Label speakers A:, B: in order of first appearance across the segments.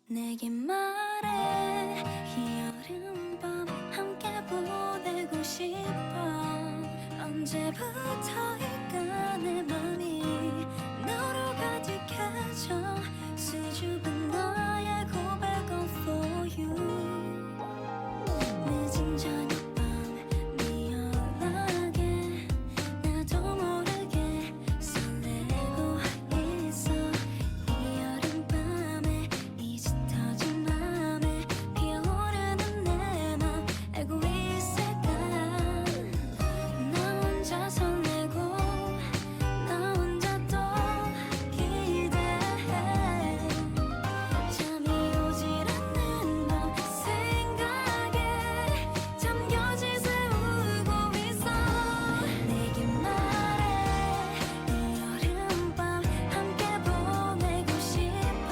A: 내게 말해 이 여름밤 함께 보내고 싶어 언제부터일까 내 맘이 너로 가득해져 수줍은 너의 고백은 for you 늦은 저녁밤 네 연락에 나도 모르게 설레고 있어 이 여름밤에 이제 터진 맘에 피어오르는 내 맘 알고 있을까 나 혼자 설레고 나 혼자 또 기대해 잠이 오질 않는 밤 생각에 잠겨질 세우고 있어 내게 말해 이 여름밤 함께 보내고 싶어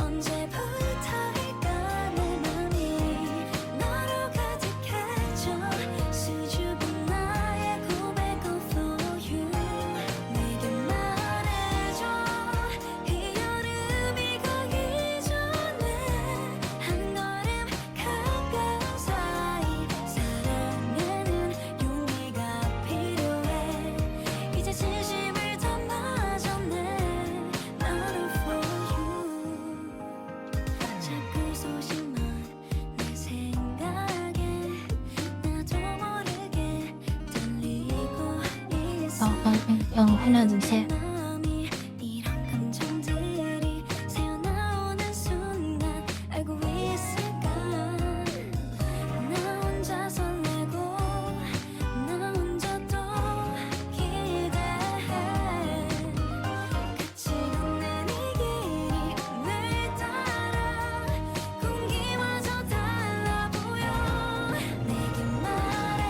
A: 언제부터일까 내 맘이 너로 가득해져 수줍은 나의 고백은 for you 내게 말해줘 이 여름이 가기 전에 한 걸음 가까운 사이 사랑하는 용기가 필요해 이제 진심을 담아줬네 나는 for you 자꾸 소심한 내 생각에 나도 모르게 떨리고 있어
B: 하나 둘셋
A: 마음이 이런 감정들이 새어나오는 순간 알고 있을까 나 혼자 설레고 나 혼자 또 기대해 같이 걷는 이 길이 늘 따라 공기마저 달라 보여 내게 말해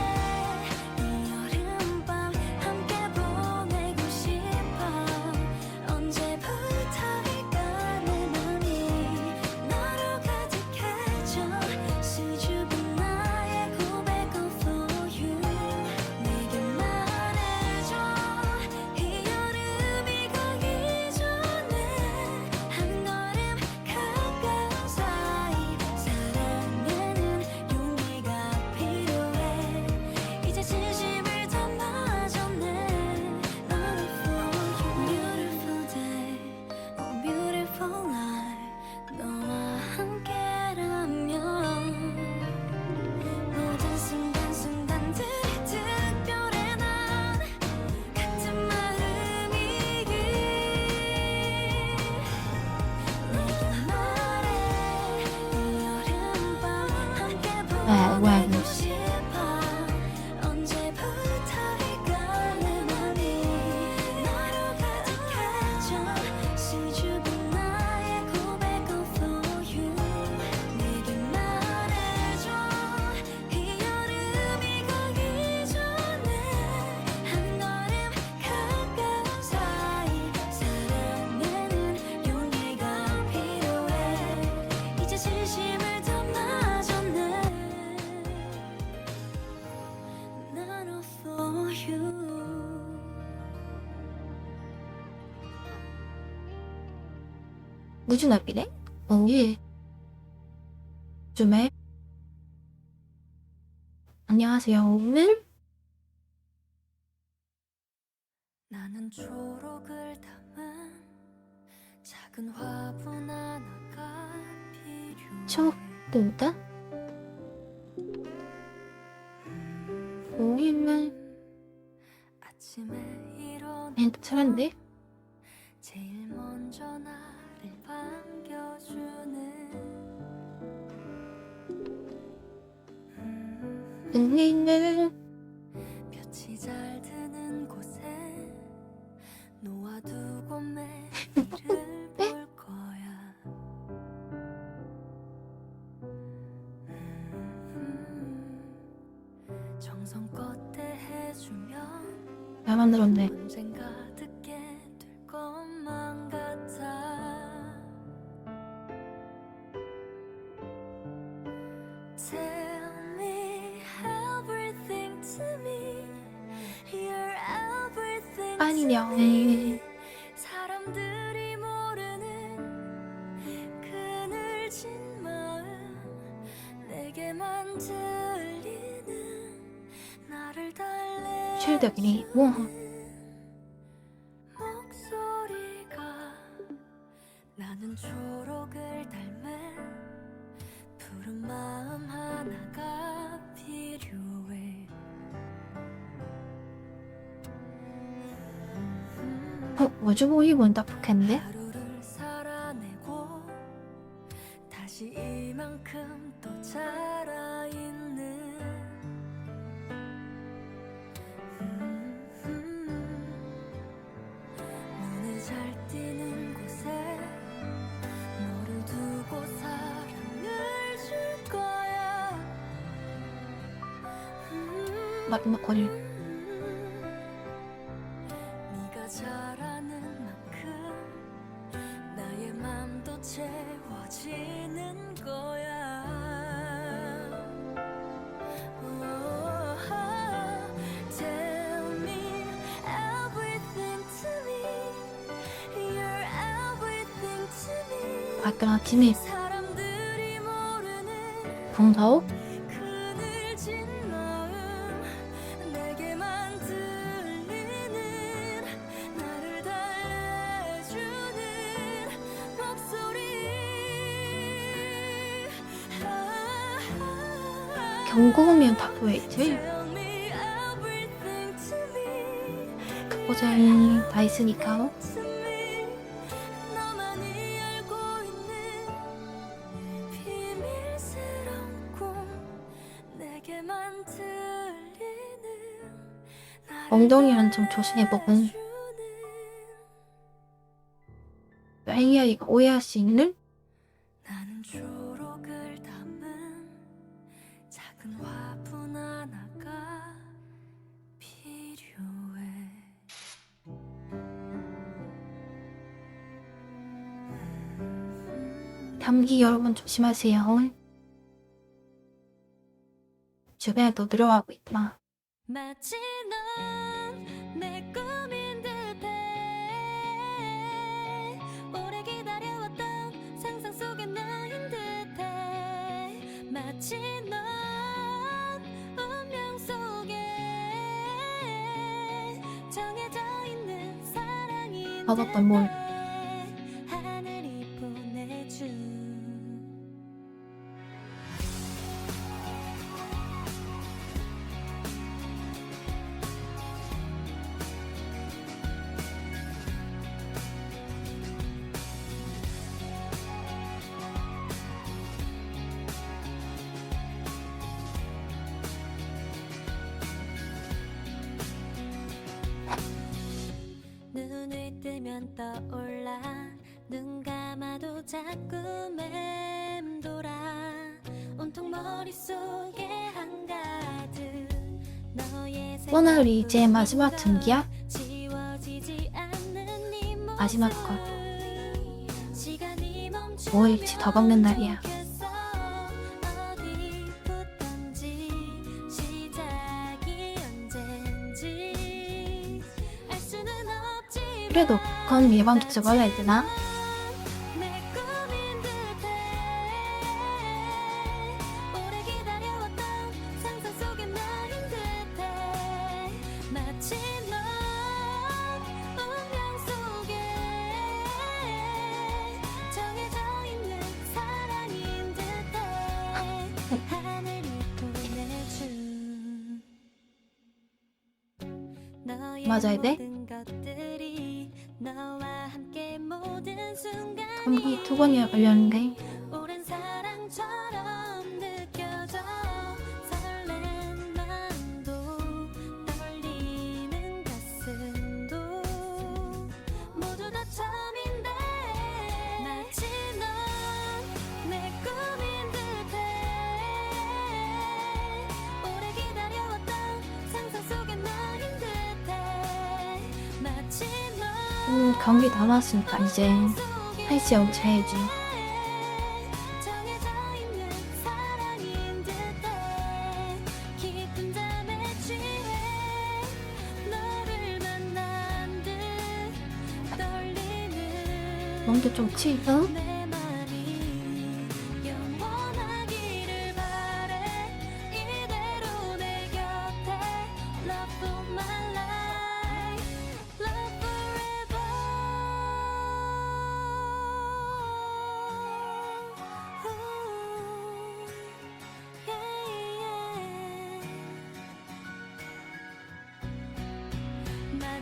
A: 이 여름밤 함께 보내고 싶어 언제부터일까 내 맘이 너로 가득해져 수줍은 나의 고백은 for you 내게 말해줘 이 여름이 가기 전에 한 걸음 가까운 사이 사랑하는 용기가 필요해 이제 진심을 담아줬네 나는 for you Beautiful day, oh beautiful life 너와 함께라면 모든 순간순간들이 특별해 난 같은 마음이길 내게 말해 이 여름밤 함께 보내고 싶어 언제부터일까 내 맘이 너로 가득해져 수줍은 나의 고백은 for you 내게 말해줘 이 여름이 가기 전에 한 걸음 가까운 사이 사랑하는 용기가 필요해 이제 진심을 담아줬네 나는 for you
B: 무슨 앞이래? 예. 좀해. 안녕하세요. 오늘
A: 나는 초록을 담은 작은 화분 하나가 필요해
B: 초록도다 오일은
A: 아침에 일어나
B: 괜찮은데?
A: 제일 먼저 나를 반겨주는
B: 은희는
A: 볕이 잘 드는 곳에 놓아두고 매일을 볼 거야 정성껏 대해주면
B: 잘 만들었네.
A: 언젠가 듣게 될 것만 같아 Tell me everything to me You're everything to
B: 아니냐.
A: me 사람들이 모르는 그
B: 실덕이니 뭐
A: 목소리가 나는 초록을 닮은 푸른 마음 하나가 필요해.
B: 뭐지 뭐 이건 딱복했는데?
A: 하루를 살아내고 다시 이만큼 또 자라있는 눈에 잘 띄는 곳에 너를 두고 사랑을 줄 거야.
B: 마지막 거리
A: 네가 잘하는 만큼 나의 맘도 채워지는 거야. Tell me everything to me. You're everything to me.
B: 아까 아침에
A: 사람들이 모르는
B: 봉사오?
A: 그늘진 마음 내게만 들리는 나를 달래주는 목소리.
B: 경고음이면 다 보여있지?
A: Tell me everything to me.
B: 그곳에 다 있으니까
A: to me. 너만이 알고 있는 비밀스러운 꿈 내게만 들리는 나를
B: 엉덩이는 좀 조심해보고
A: 달래주는
B: AI가 오해할 수 있는
A: 나는 초록을 담은 작은 화분 하나가 필요해.
B: 감기 여러분 조심하세요. 주변에도 늘어가고 있구나.
A: 마치 넌 내 꿈인 듯해. 오래 기다려왔던 상상 속의 너인 듯해. 마치 넌 운명 속에 정해져 있는 사랑인
B: 받았던 뭘.
A: 듯해. 하늘이 보내준 눈을 뜨면 떠올라 눈 감아도 자꾸 맴돌아 온통 머릿속에 한가득 너의
B: 오늘 이제 마지막 등기야?
A: 지워지지 않는 네
B: 마지막
A: 모습.
B: 것.
A: 시간이 멈춘
B: 5일치 더 먹는 날이야.
A: 어디부턴지 시작이 언젠지 알 수는 없지만
B: 그래도 그건 예방접종 받아야 되나?
A: 내 꿈인 듯해. 오래 기다려왔던 상상 속의 너인 듯해. 마치 넌 운명 속에 정해져 있는 사랑인 듯해. 하늘이 보내준 너의
B: 맞아야 돼?
A: 모든 것들이 너와 함께 모든 순간이
B: 감기 2번이나 걸렸는데
A: 오랜 사랑처럼 느껴져. 설렌 마음도 떨리는 가슴도 모두 다 처음인데 마치 넌 내 꿈인 듯해. 오래 기다려왔던 상상 속의 너인 듯해. 마치 넌
B: 감기 다 나았으니까 이제 헬스하고 자야지.
A: 정해져 있는 사랑인 듯해. 깊은 잠에 취해 너를 만난 듯 떨리는
B: 먼저 좀 치고
A: 내 맘이 영원하기를 바래. 이대로 내 곁에 Love for my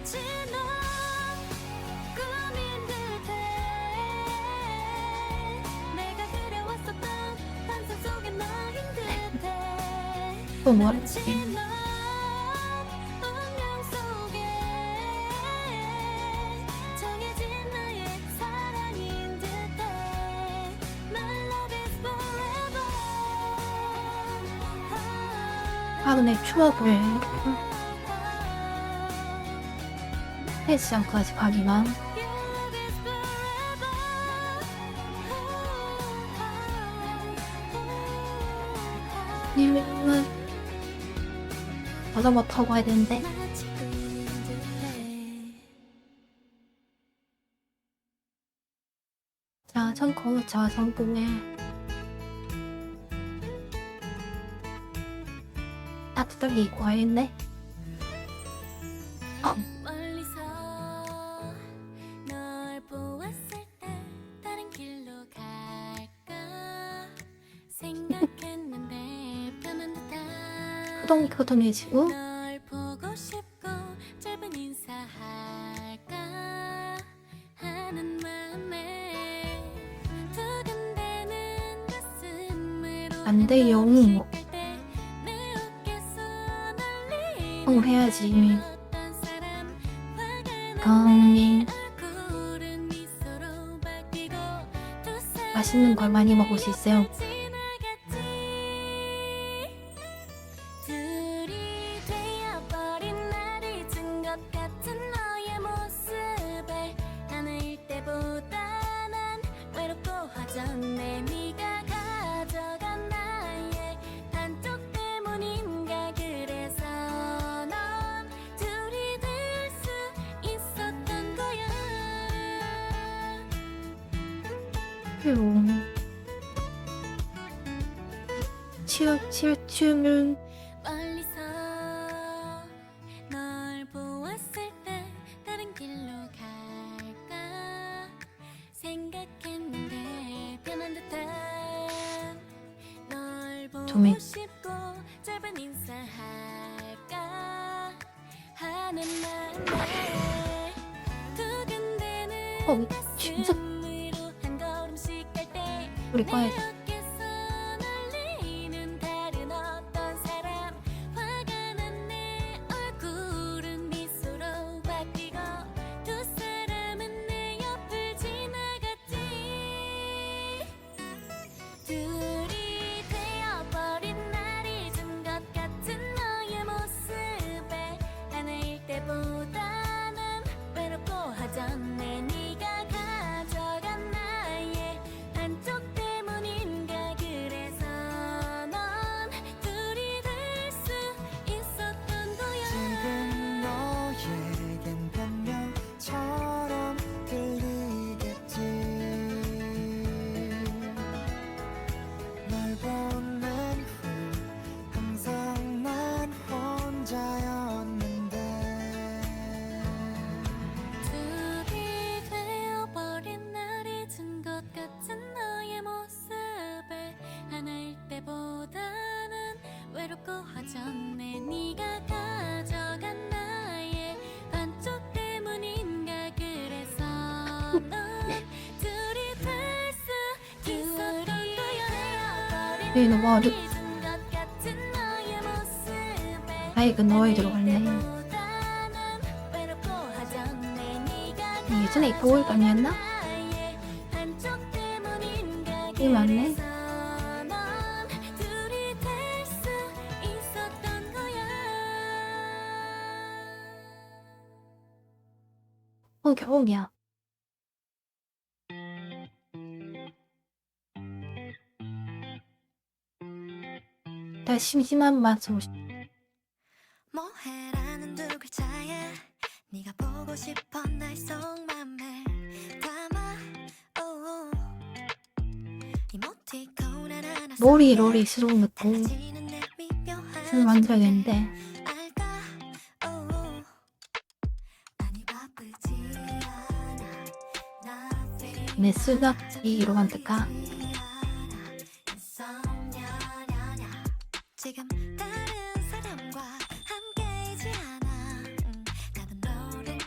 A: 마치 넌 꿈인 듯해 내가 그려왔었던 환상 속의 너인 듯해
B: 또
A: 마치
B: 뭐랬지?
A: 넌 운명 속에 정해진 나의 사랑인 듯해 My love is forever
B: 아 근데 추억을 헬스장까지 가기만. 님은 자전거 타고 가야 되는데. 자전거에 따뜻하게 입고 와야겠네.
A: 멀리서 널 보았을 때 다른 길로 갈까 생각했는데 변한 듯한
B: 후동해지고
A: 널 보고 싶고 짧은 인사할까 하는 마음에 두근대는 가슴으로
B: 안 돼요. 해야지. 언니 맛있는 걸 많이 먹을 수 있어요.
A: 둘이 되어버린 날 잊은 것 같은 너의 모습에 하나일 때보다 난 외롭고 허전해 네가 가져간 나의 한쪽 때문인가 그래서 넌 둘이 될 수 있었던 거야
B: 춤은
A: 멀리서 널 보았을 때 다른 길로 갈까 생각했는데 변한 듯한 널
B: 좀해.
A: 보고 싶고 짧은 인사할까 하는 마음에 두근대는
B: 진짜
A: 가슴으로 한 걸음씩 갈 때
B: 우리 과에
A: 날리는 다른 어떤 사람 화가 난 내 얼굴은 미소로 바뀌고 두 사람은 내 옆을 지나갔지 둘이 되어버린 날 잊은 것 같은 너의 모습에 하나일 때보다 난 외롭고 허전해 네가 가져간 나의 한쪽 때문인가 그래서 넌 둘이 될 수 있었던 거야
C: 지금 너에겐 변명처럼 들리겠지 널 보낸 후 항상 난 혼자였는데
A: 둘이 되어버린 날 잊은 것 같은 너의 모습에 하나일 때보다는 외롭고 허전해 네가 가져간 나의 반쪽 때문인가 그래서 넌 둘이 될 수 있었던 거야
B: 네, 너무 어렵.
A: 잊은 것 같은 너의 모습에
B: 아이고 너에 들어갈래. 예전에 겨울밤이었나? 이게 맞네. 겨울이야. 나 심심한 맛으로
A: 뭐해라는 두 글자에 네가 보고 싶어 날 속맘에 담아 oh. 이모티콘 하나하나
B: 로리스러운 느낌.
A: 달라지는 내 미묘한
B: 술 만들어야겠는데.
A: 알까 oh. 아니 바쁘지 않아 Nothing
B: 내 수납지로 만들까?
A: 지금 다른 사람과 함께이지 않아 나도 너를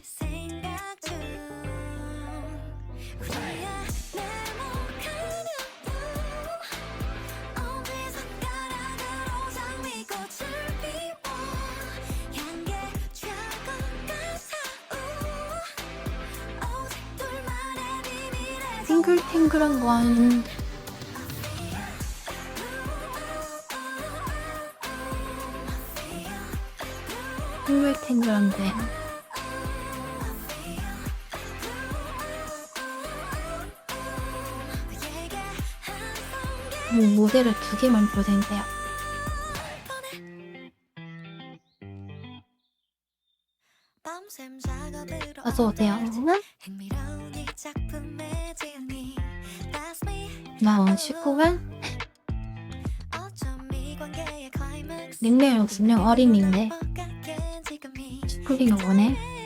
B: 탱글탱글한 거 아닌 탱글탱글한데 모델을 2개 만들어야 되는데요. 어서오세요. 나 19만? 닉네임 없으면 어린인데 스쿨링 오네.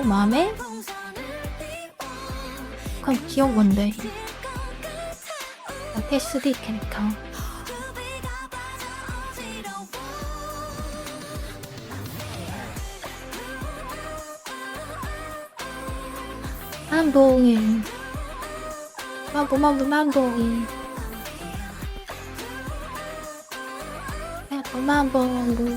B: 마음에? 그럼 귀여운데 PSD 캐릭터 만봉이 만봉이 만봉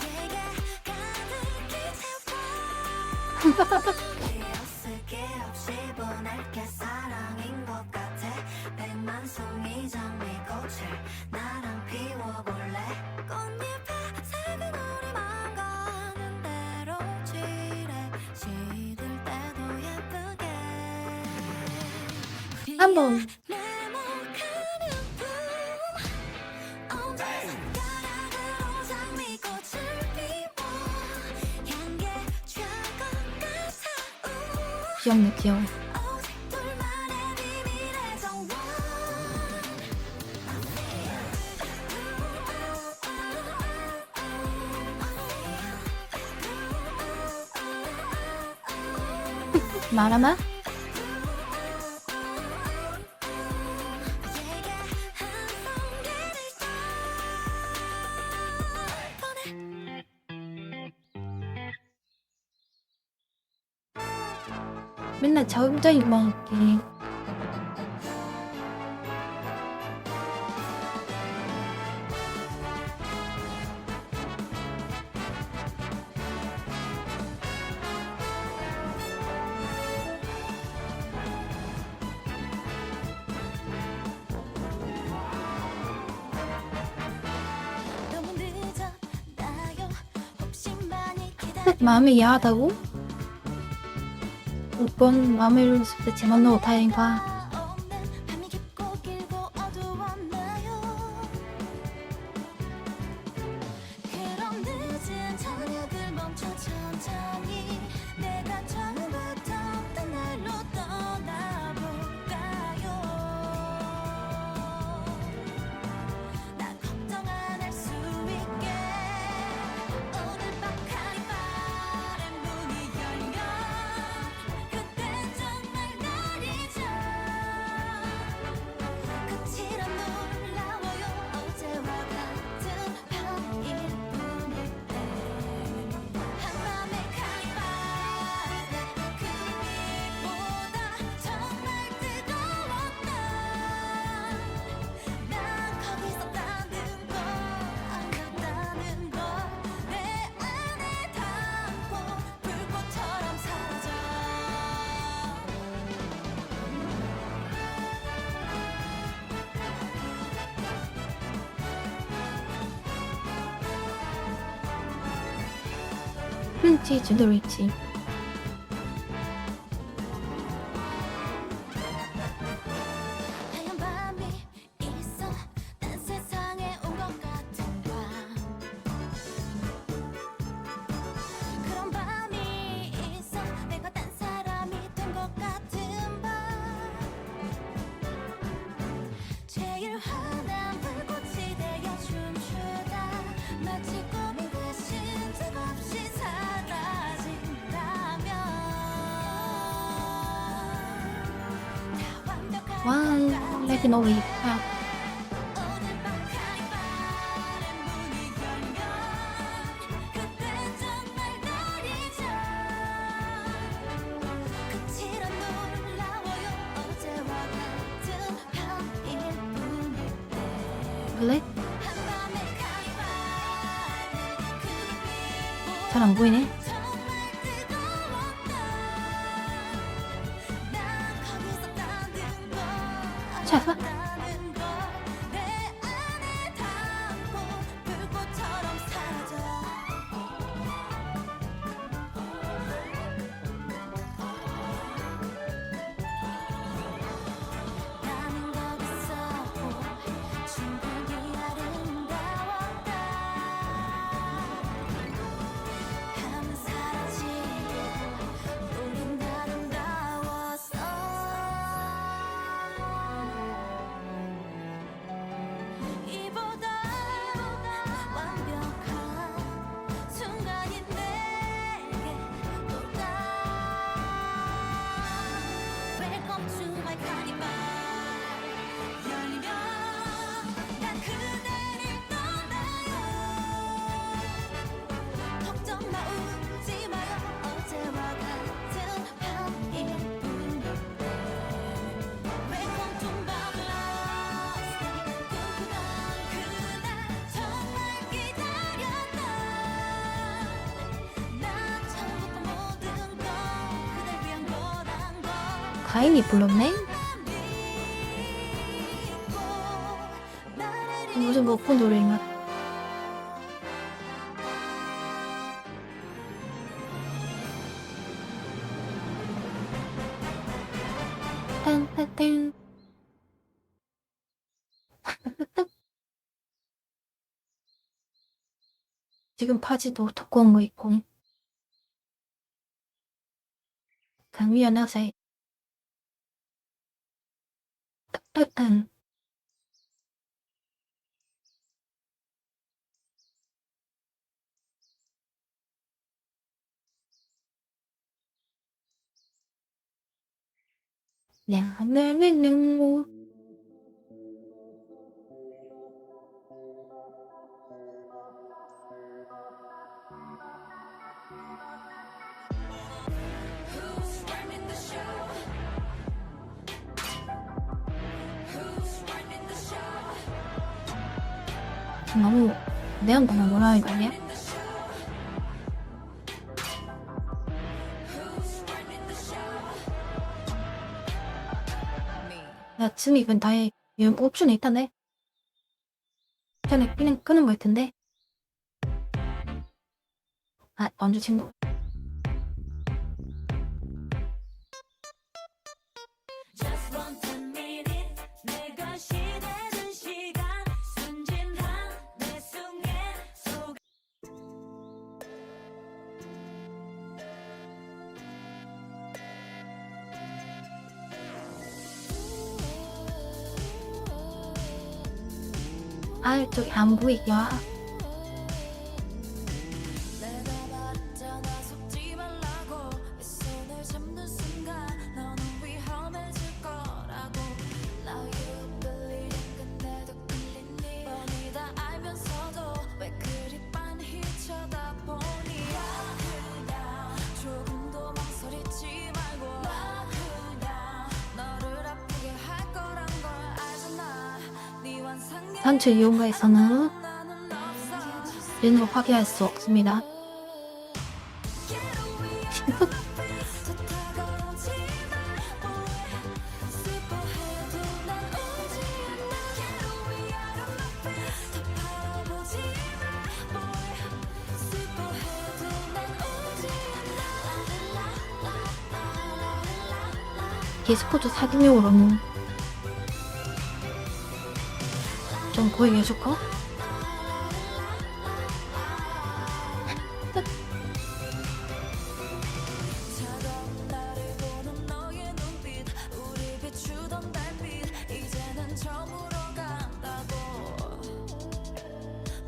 B: 한번 귀엽네 귀여워. 말하마? 맨날 저 혼자 입만 할게. 마음이 야하다고? 오번 마음을 쓸때 제 만나고 다행이다. 프린치즈 노리치 와, 렉이 너무 이쁘다. 볼래? 잘 안 보이네. 자,
A: 나는 거기서 충분히 아름다웠다 하면 사라지고 우린 아름다웠어 이보다 완벽한 순간이 내게 올까 Welcome to my carnival 열리면 난 그대를 떠나요 걱정 마 웃지 마요 어제와 같은 밤일 뿐인데 Welcome to my lost 꿈꾸던 그날 정말 기다렸다 난 처음부터 모든 건 그댈 위한 거란 걸
B: 가인이 불렀네? 무슨 먹고 노래인가? 딴딴딴. 지금 바지도 두꺼운 거 입고 강미연 학생 딱딱한 냐냐냐냐
A: Who's running the show? Who's running the show?
B: 너무 내한테만 뭐라 하는 거 아니야?
A: Running the show? Who's running the show? Me.
B: 야, 지금 이건 다해. 이건 옵션이 있다네. 전에 그냥 끄는 거일 텐데. 아, 먼저 친구.
A: Just want a minute 내 것이 되는 시간 순진한 내 속에 속
B: 아, 저기 안 보이게 와.
A: 내가 말했잖아 속지 말라고 내 손을 잡는 순간 너는 위험해질 거라고 Now you believe 근데도 끌리니 뻔히 다 알면서도 왜 그리 빤히 쳐다보니 나 그냥 조금도 망설이지 말고 나 그냥 너를 아프게 할 거란 걸 알잖아 네 환상에
B: 단체 이용가에서는
A: 나는 없어
B: 이름을 확인할 수 없습니다. 디스코드 사기용으로는 좀 보이게 해줄까?
A: 차가운 나를 보는 너의 눈빛 우리 비추던 달빛 이제는 저물어 간다고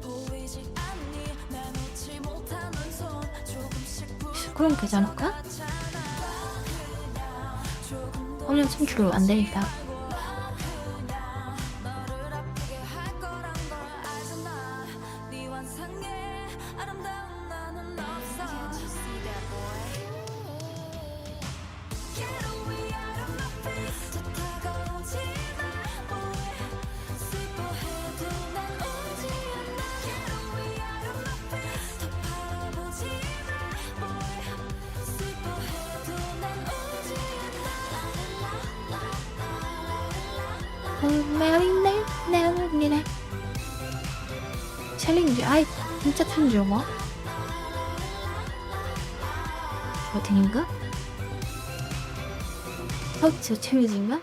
A: 보이지 않니 내놓지 못하는 손 조금씩
B: 그럼 되지 않을까? 화면 청출로 안 되니까.
A: 너를 아프게 할 거란 걸 알잖아 네 환상에 아름다운 나는 없어 Can't you see that boy? Get away out of my face 더 다가오지 마 boy 슬퍼해도 난
B: 메리네 네네 챌린지 아이 진짜 챌린지 뭐? 버튼인가? 터치 챌린지인가?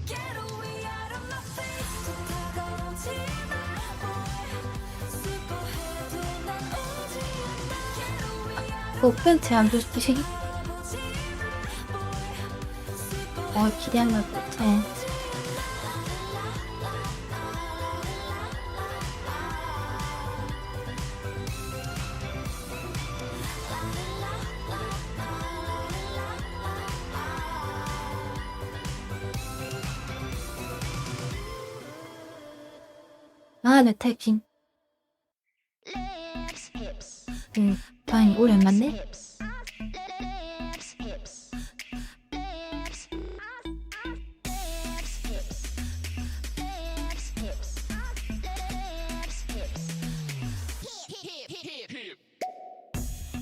A: Get away out of my face. 더 다가오지 마, boy. 슬퍼해도 난 오지 않아. Get away out of
B: 팬츠 안 좋지?
A: 보지 마, boy. 슬퍼
B: 기대한 것 같아. 아, 네, 태핑. 다행히 오랜만네.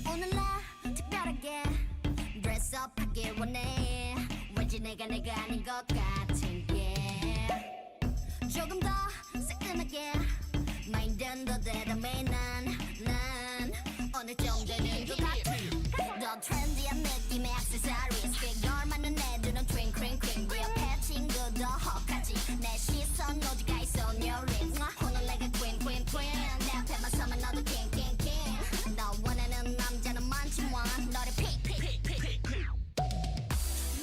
A: 오늘 나 특별하게 드레스업하길 원해. 왠지 내가 아닌 것 같은 게 조금 더 새끈하게 마인드는 더 대담해. 난 어느 정도는 것 같아. 더 트렌디한 느낌의 액세서리즈 피규어만 눈에두는 트윙크링크링 리얼 친구도 혹하지. 내 시선 오직 I saw your lips. 오늘 내가 queen 내 앞에만 서면 너도 king 너 원하는 남자는 많지만 너를 pick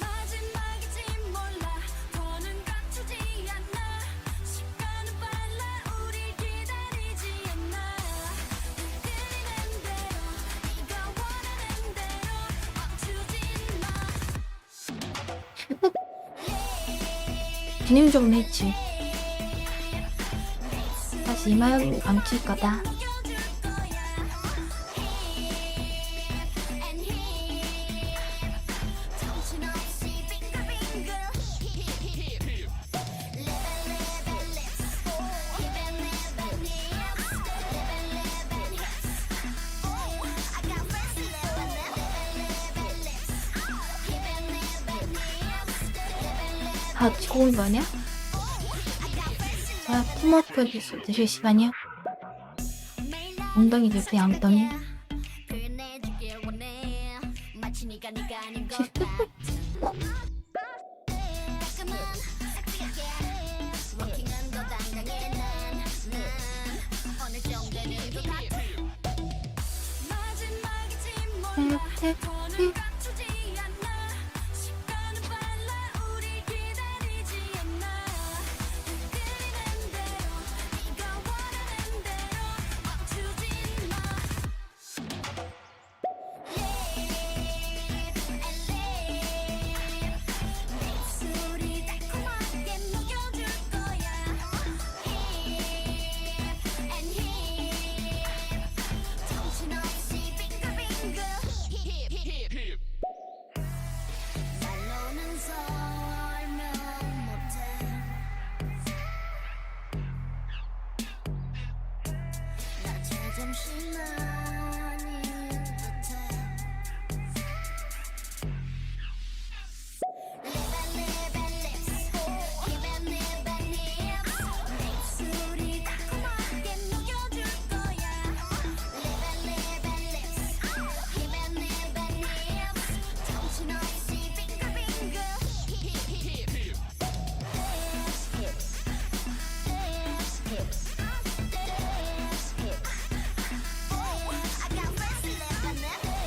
A: 마지막이지 몰라. 더는 갖추지 않아. 시간은 빨라 우릴 기다리지 않아. 끌리는 대로 네가 원하는 대로 멈추지 마.
B: 기능 좀 했지. 다시 이마에 감칠 거다.
A: 녹여줄 거야. And he 정신없이 빙글빙글 Living lips Living hips Living hips Oh, I got friends living lips Living hips
B: 다 찍고 온 거 아니야? 자, 팀워크에서 드실 시간이야? 엉덩이 들때 엉덩이.
A: 표현해주길 원해. 마치 네가 아닌 것 같은 깔끔한 섹시하게 워킹은 더 당당해. 난 어느 정도는 것 같아. 마지막이지 몰라. 더는 갖추지 않아. 시간은 빨라 우릴 기다리지 않아. 끌리는 대로 네가 원하는 대로 멈추지 마. 내 입술이 달콤하게 녹여줄 거야. And he 정신없이 빙글빙글 말로는 설명 못해. 나 제정신 아닌 듯해. Living lips Living hips 내 입술이 달콤하게 녹여줄 거야. Living lips Living hips 정신없이 빙글빙글 Oh, I got friends living I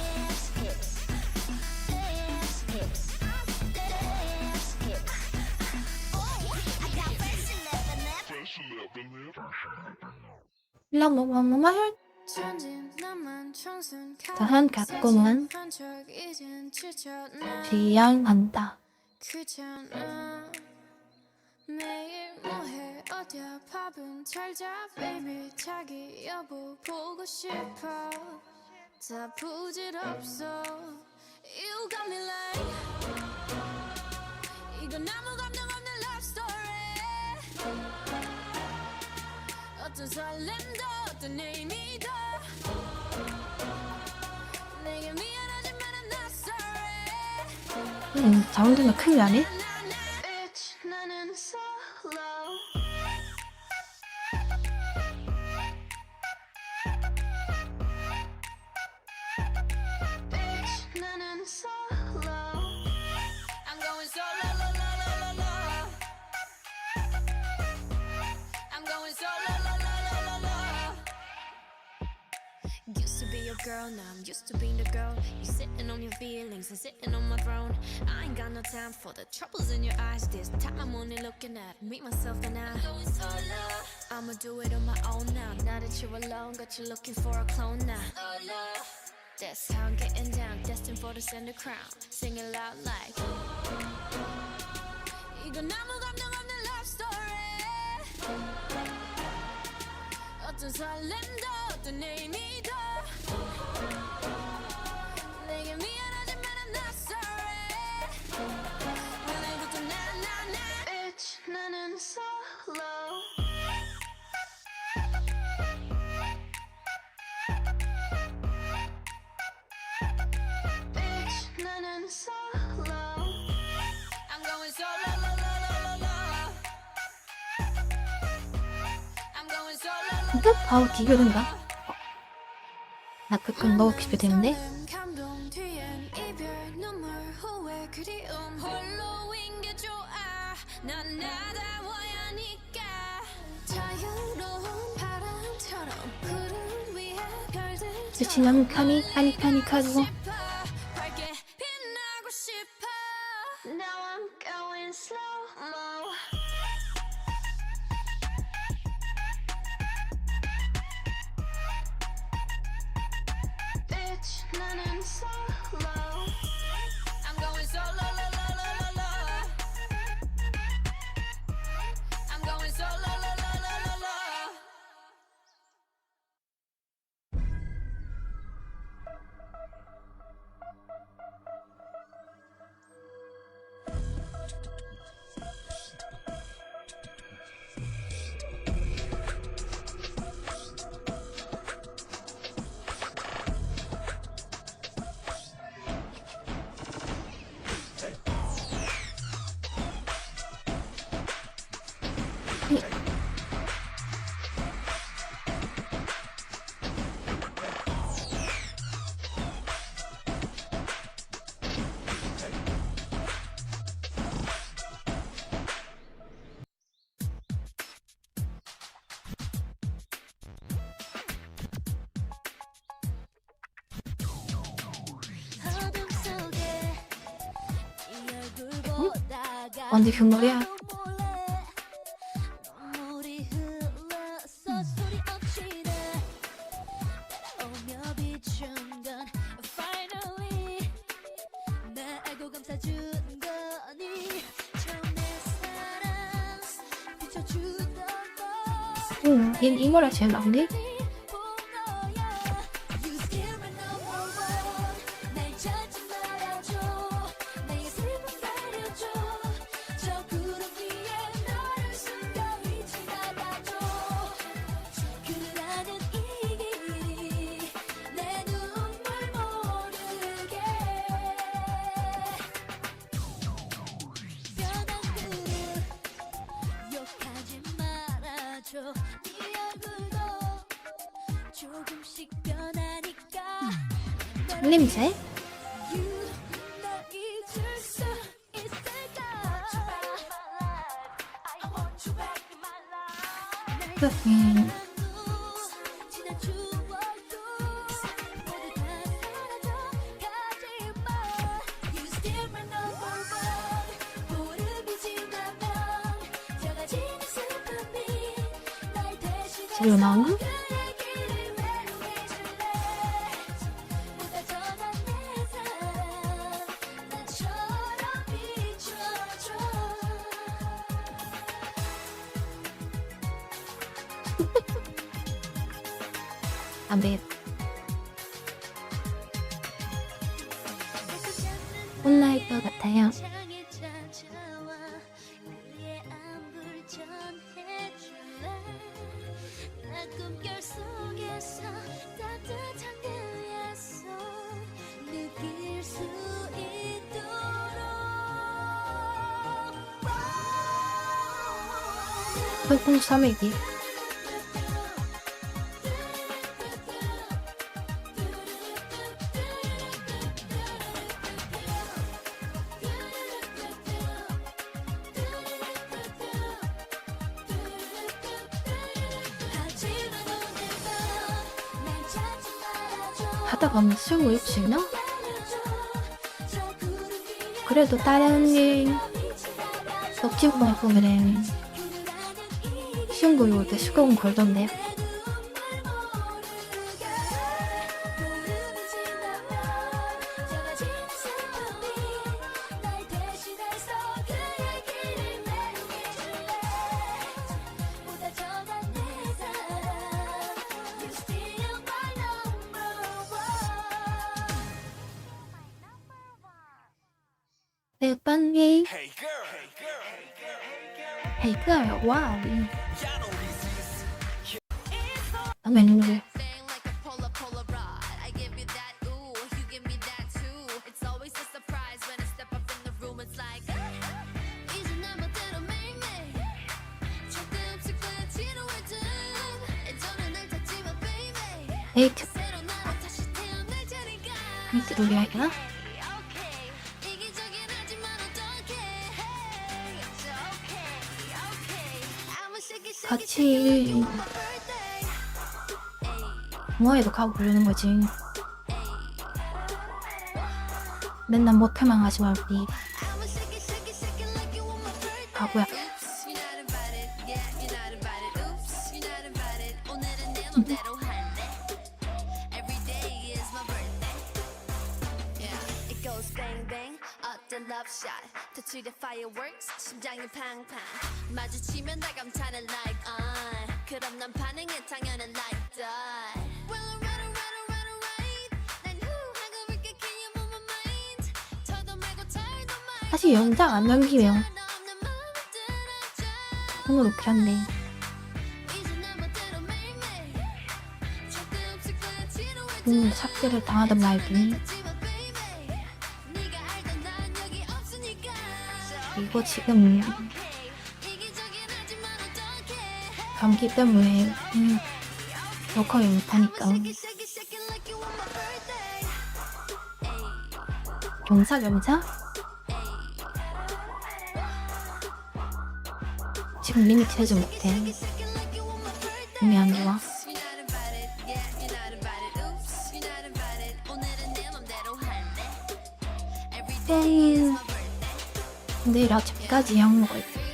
A: got friends living
B: 말 다한 가끔은 지향한다.
D: 그잖아 매일 뭐해 어디야 밥은 잘자 baby 자기 여보 보고 싶어 다 부질없어 You got me like 이건 아무 감정 없는 어떤 설렘도 어떤 의미도 내게 미안하지만 I'm not sorry.
B: 잘못되면 큰일 나네.
D: Bitch, 나는 solo. Bitch, 나는 solo. I'm going solo, la, la, la, la, la. I'm going solo, la, la, la, la, la. Used to be your girl, now I'm used to being the girl. You sitting on your feelings and sitting on my throne. I ain't got no time for the troubles in your eyes. This time I'm only looking at me, myself, and I. I'ma do it on my own now. Now that you're alone, got you looking for a clone now. That's how I'm getting down, destined for the center crown. Sing it loud like. 이건 아무 감정 없는 love story. 어떤 설렘도 어떤 의미도 내게 미안하지만 I'm not sorry. 오늘부터 나 Bitch, 나는 solo. Bitch, 나는 solo. I'm going solo, la, la, la, la, la. I'm going solo, la,
B: 근데 바로 비교된다. 나 그건 너무 비교되는데?
D: 감동 뒤엔 이별 눈물 후회 그리움 홀로인 게 좋아 난 나다워야 하니까 자유로운 바람처럼 구름 위에 별들
B: 지치면 카니 가지고
D: 밝게 빛나고 싶어 Now I'm going slow-mo Bitch, 나는 solo. I'm going solo, la, la, la, la, la. I'm going solo, la, la, la, la, la. 어둠 속에 이 얼굴 보다가
B: 언제 흉물이야?
D: 눈물이 흘러서 소리 없이 날 따라오며 비춘 건 finally 날 알고 감싸준 거니 처음 내 사랑 비춰주던 너
B: 이 노래 제일 나오네?
D: 네 얼굴도 조금씩 변하니까
B: 냄새?
D: 날 잊을 수 있을까
B: 그,
D: 지난 추억도 모두 다 사라져 가지마 You still my number one 보름이 지나면 적어지는 슬픔이 날 대신해서
B: 재료 나오나? 안 되겠다. 혼날 것 같아요.
D: 꿈결 속에서 따뜻한 그의 손 느낄 수 있도록
B: 헐콩 싸매기.
D: 하지만 오늘 밤날 찾지 말아줘
B: 하다가 하면 쓰고 있지나?
D: 저 구름 위에
B: 그래도 다른 일 덕질 방송에는 쉬운 거 요때 수고는 걸던데.
D: 모르는 지나면 작아지는 슬픔이 날 대신해서 그 얘기를 내줄래 보다 전한 내 사랑 You still my number one
B: 대반위. Hey girl, wow. 다음에는 누구?
D: Bang like a polar rod. I give you that, ooh, you give me that too. It's always a surprise when I step up in the room. It's like 이제 날 멋대로 매일매일 조금씩 더 지루할 듯 예전에 날 찾지마 baby
B: 데이트.
D: 새로 나를 다시 태어날 테니까
B: 데이트 놀이 할까?
D: Okay, 이기적인 하지만 어떡해 It's okay I'm a shaky shaky
B: 같이
D: shaky my birthday
B: 동화에도 가고 그러는 거지. 맨날 못해만 하지 말고
D: I'm a shaky shaky shaky like you on my birthday
B: 바보야.
D: Oops, you're not invited. Yeah, you're not invited. Oops, you're not invited. 오늘은 내 맘대로 할래. Every day is my birthday. Yeah, it goes bang bang. 어떤 love shot. 터치의 fireworks. 심장이 팡팡. 마주치면 날 감탄을 like 그럼 난 반응해 당연히 like that. Well, alright. 난 하고 볼게. Can you move my mind? 더도 말고 덜도 말고.
B: 사실 영상 안 넘기면 손으로 그렸네. 삭제를 당하던 말기. 이거 지금 감기 때문에 녹화를 못하니까 겸사겸사? 지금 리미트 해지 못해. 몸이 안 좋아. 내일 아침까지 약 먹어야 돼.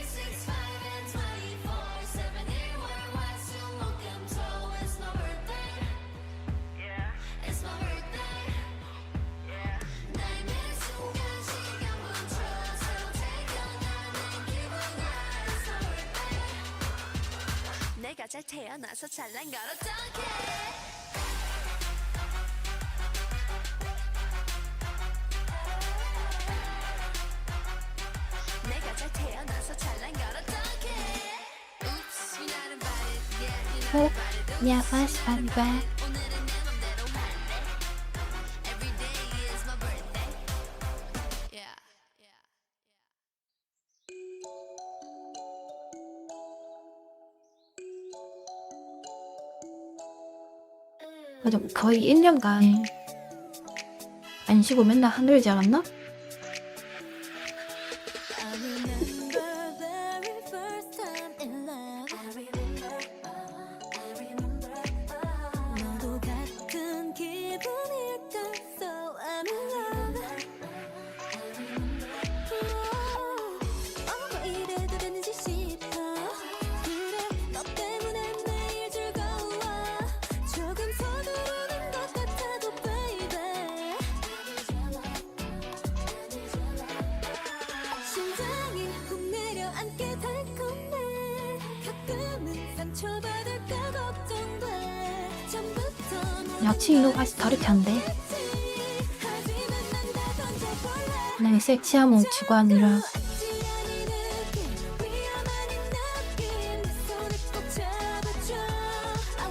D: 내가 잘 태어나서 잘난 걸 어떡해 내가 잘 태어나서 잘난 걸 어떡해 Oops, you're not invited. Yeah, you're not invited.
B: 야, 빠스 바리바.
D: 오늘은 내 맘대로 할래 Every day is my birthday. Yeah.
B: 맞아, 거의 1년간 안 쉬고 맨날 하늘지 않았나?
D: I remember very first time in love. 너도 같은 기분일까? So I'm in love. 왜 이래 되는지 싶어. 그래 너 때문에 매일 즐거워. 조금 서두르는 것 같아도 baby. 심장이 훅 내려앉게 달콤해. 가끔은 상처받을까 걱정돼. 전부터
B: 여친이도 같이 다르게 한대.
D: 하지만 난 다 던져볼래.
B: 그냥 섹시함은 주관이라.
D: 위험한 이 느낌 내 손을 꼭 잡아줘. I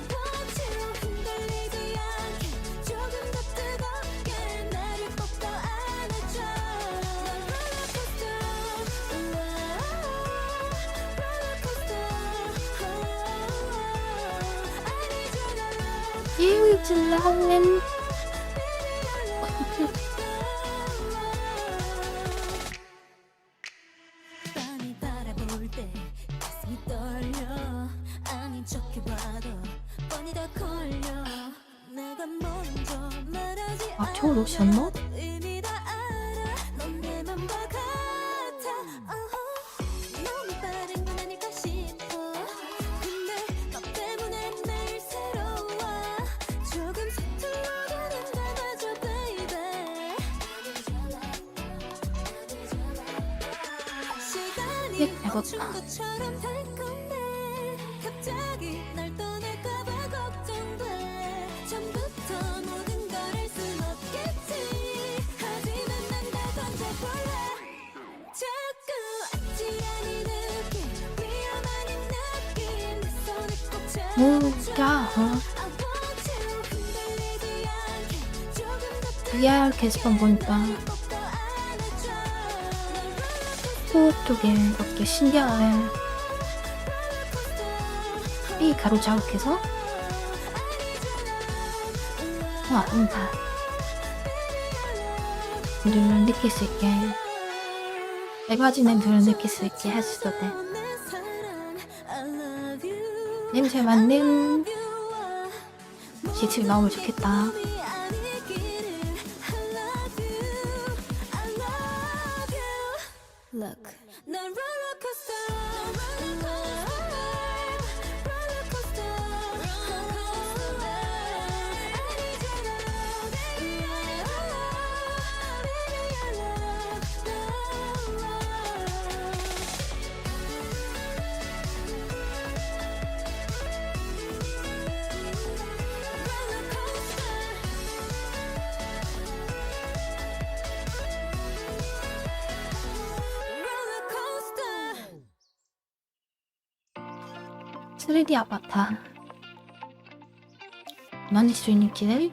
B: 일질라는
A: 빤히 바라볼 때 가슴이 떨려 아닌 척 해봐도 뻔히 다 걸려 내가 먼저 말하지
B: 아, 저 로션노?
A: 않아도 이미 다 알아 넌 내 맘과 같아 너무 빠른 건 아닐까 싶어 근데 너 때문에 매일 새로워 조금 서툴러도 난 담아줘 baby 시간이
B: 배고파.
A: 멈춘 것처럼 달콤해 갑자기 날 떠날까봐 걱정돼 처음부터 모든 걸 할 순 없겠지 하지만 난 다 던져볼래 자꾸 아찔한 이 느낌 위험한 이 느낌 내 손을 꼭 잡아줘
B: 뭐야?
A: I want you 흔들리지 않게 조금 더
B: VR 게시판 보니까
A: 꼭더 안아줘 널
B: 호흡 쪽에 이렇게 신기하네. 이 가로 자극해서 아니다. 우리를 느낄 수 있게 에바지 냄새를 느낄 수 있게 해주셔도 돼. 냄새 맡는 지층 나오면 좋겠다.
A: Look, 넌 롤러코스터, 롤러코스터, 롤러코스터.
B: 3D 아바타 만질 수 있는 길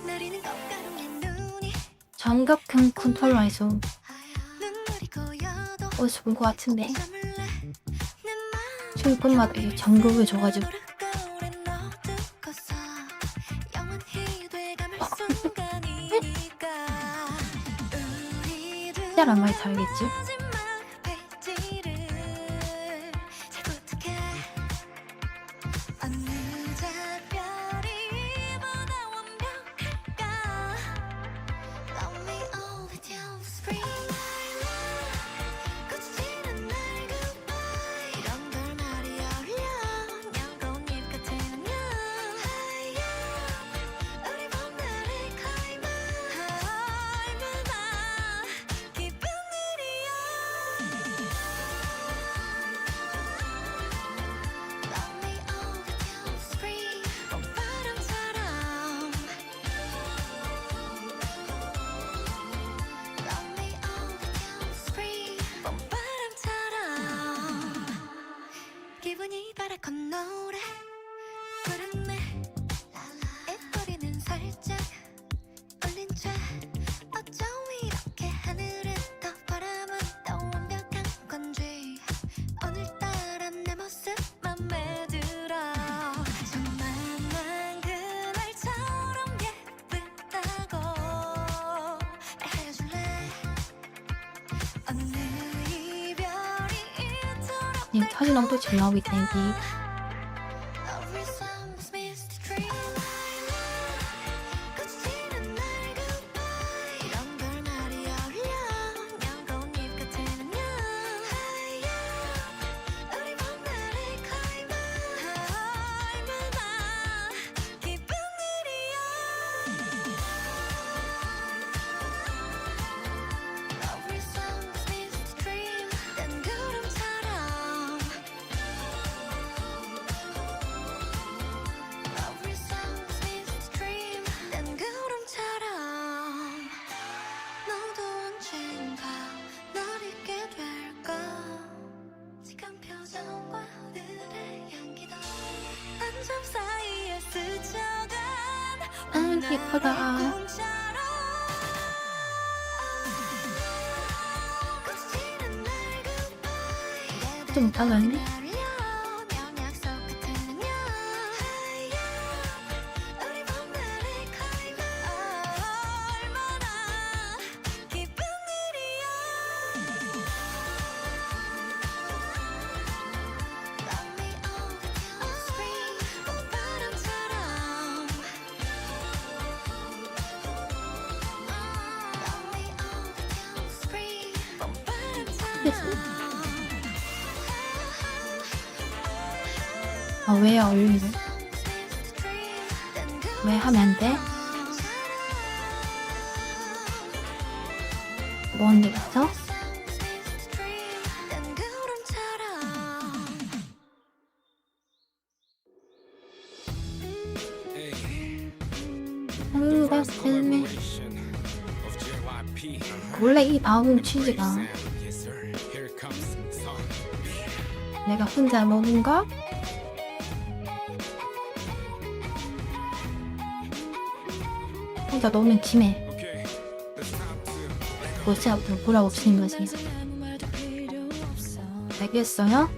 A: 내리는 꽃가루의 눈이
B: 정각한 컨트롤러에서
A: 눈물이 고여도
B: 올 수 본 것 같은데
A: 잠을래 내 맘
B: 출근마다 전극을 줘가지고
A: 노랫노래 넣어두고서 영원히 돼감을 순간이니까 우리들
B: 진짜란 말이 다르겠지?
A: 마지막 페이지를 잘 부탁해 어느 작별이 보다 완벽할까 Love me all with you Scream my love 거치지는 날 goodbye 이런 걸 말이 어려 양꽃잎 같은 안녕 하얀 우리 봄날의 클라이막스 얼마나 기쁜 일이야 Love me all with you Scream 봄바람처럼 Love me all with you Scream 봄바람처럼 기분이 바라건 노래 부르네 입꼬리는 살짝 올린 채 어쩜 이렇게 하늘은 더 바람은 더 완벽한 건지 오늘따라 내 모습 맘에 들어 정말 난 그날처럼 예쁘다고 알려줄래 어느 이별이 이토록
B: 이 사진 너무 잘 나오고 있다 여기.
A: Every song's missed dream 거치지는 날 goodbye 이런 걸 말이 어려 양꽃잎 같은 안녕 하얀 우리 봄날의 클라이막스 얼마나 기쁜 일이야 Every song's missed dream 난 구름처럼 Every song's missed dream 난 구름처럼 너도 언젠가 날 잊게 될까 지금 표정과 하늘의 향기도 한 점 사이에 스쳐간
B: 아 예쁘다.
A: 꿈처럼 거치지는 날 goodbye
B: 좀 이따가네.
A: 기다려 명 약속 같은 안녕 하얀
B: 스트레스. 아, 왜요, 얼리고? 왜 하면 안 돼? 뭔 일 있어? 내 원래 이 방음 취지가 내가 혼자 먹은 거? 혼자 넣으면 짐해. 뭐지 앞으로 보라고 치는 거지. 알겠어요?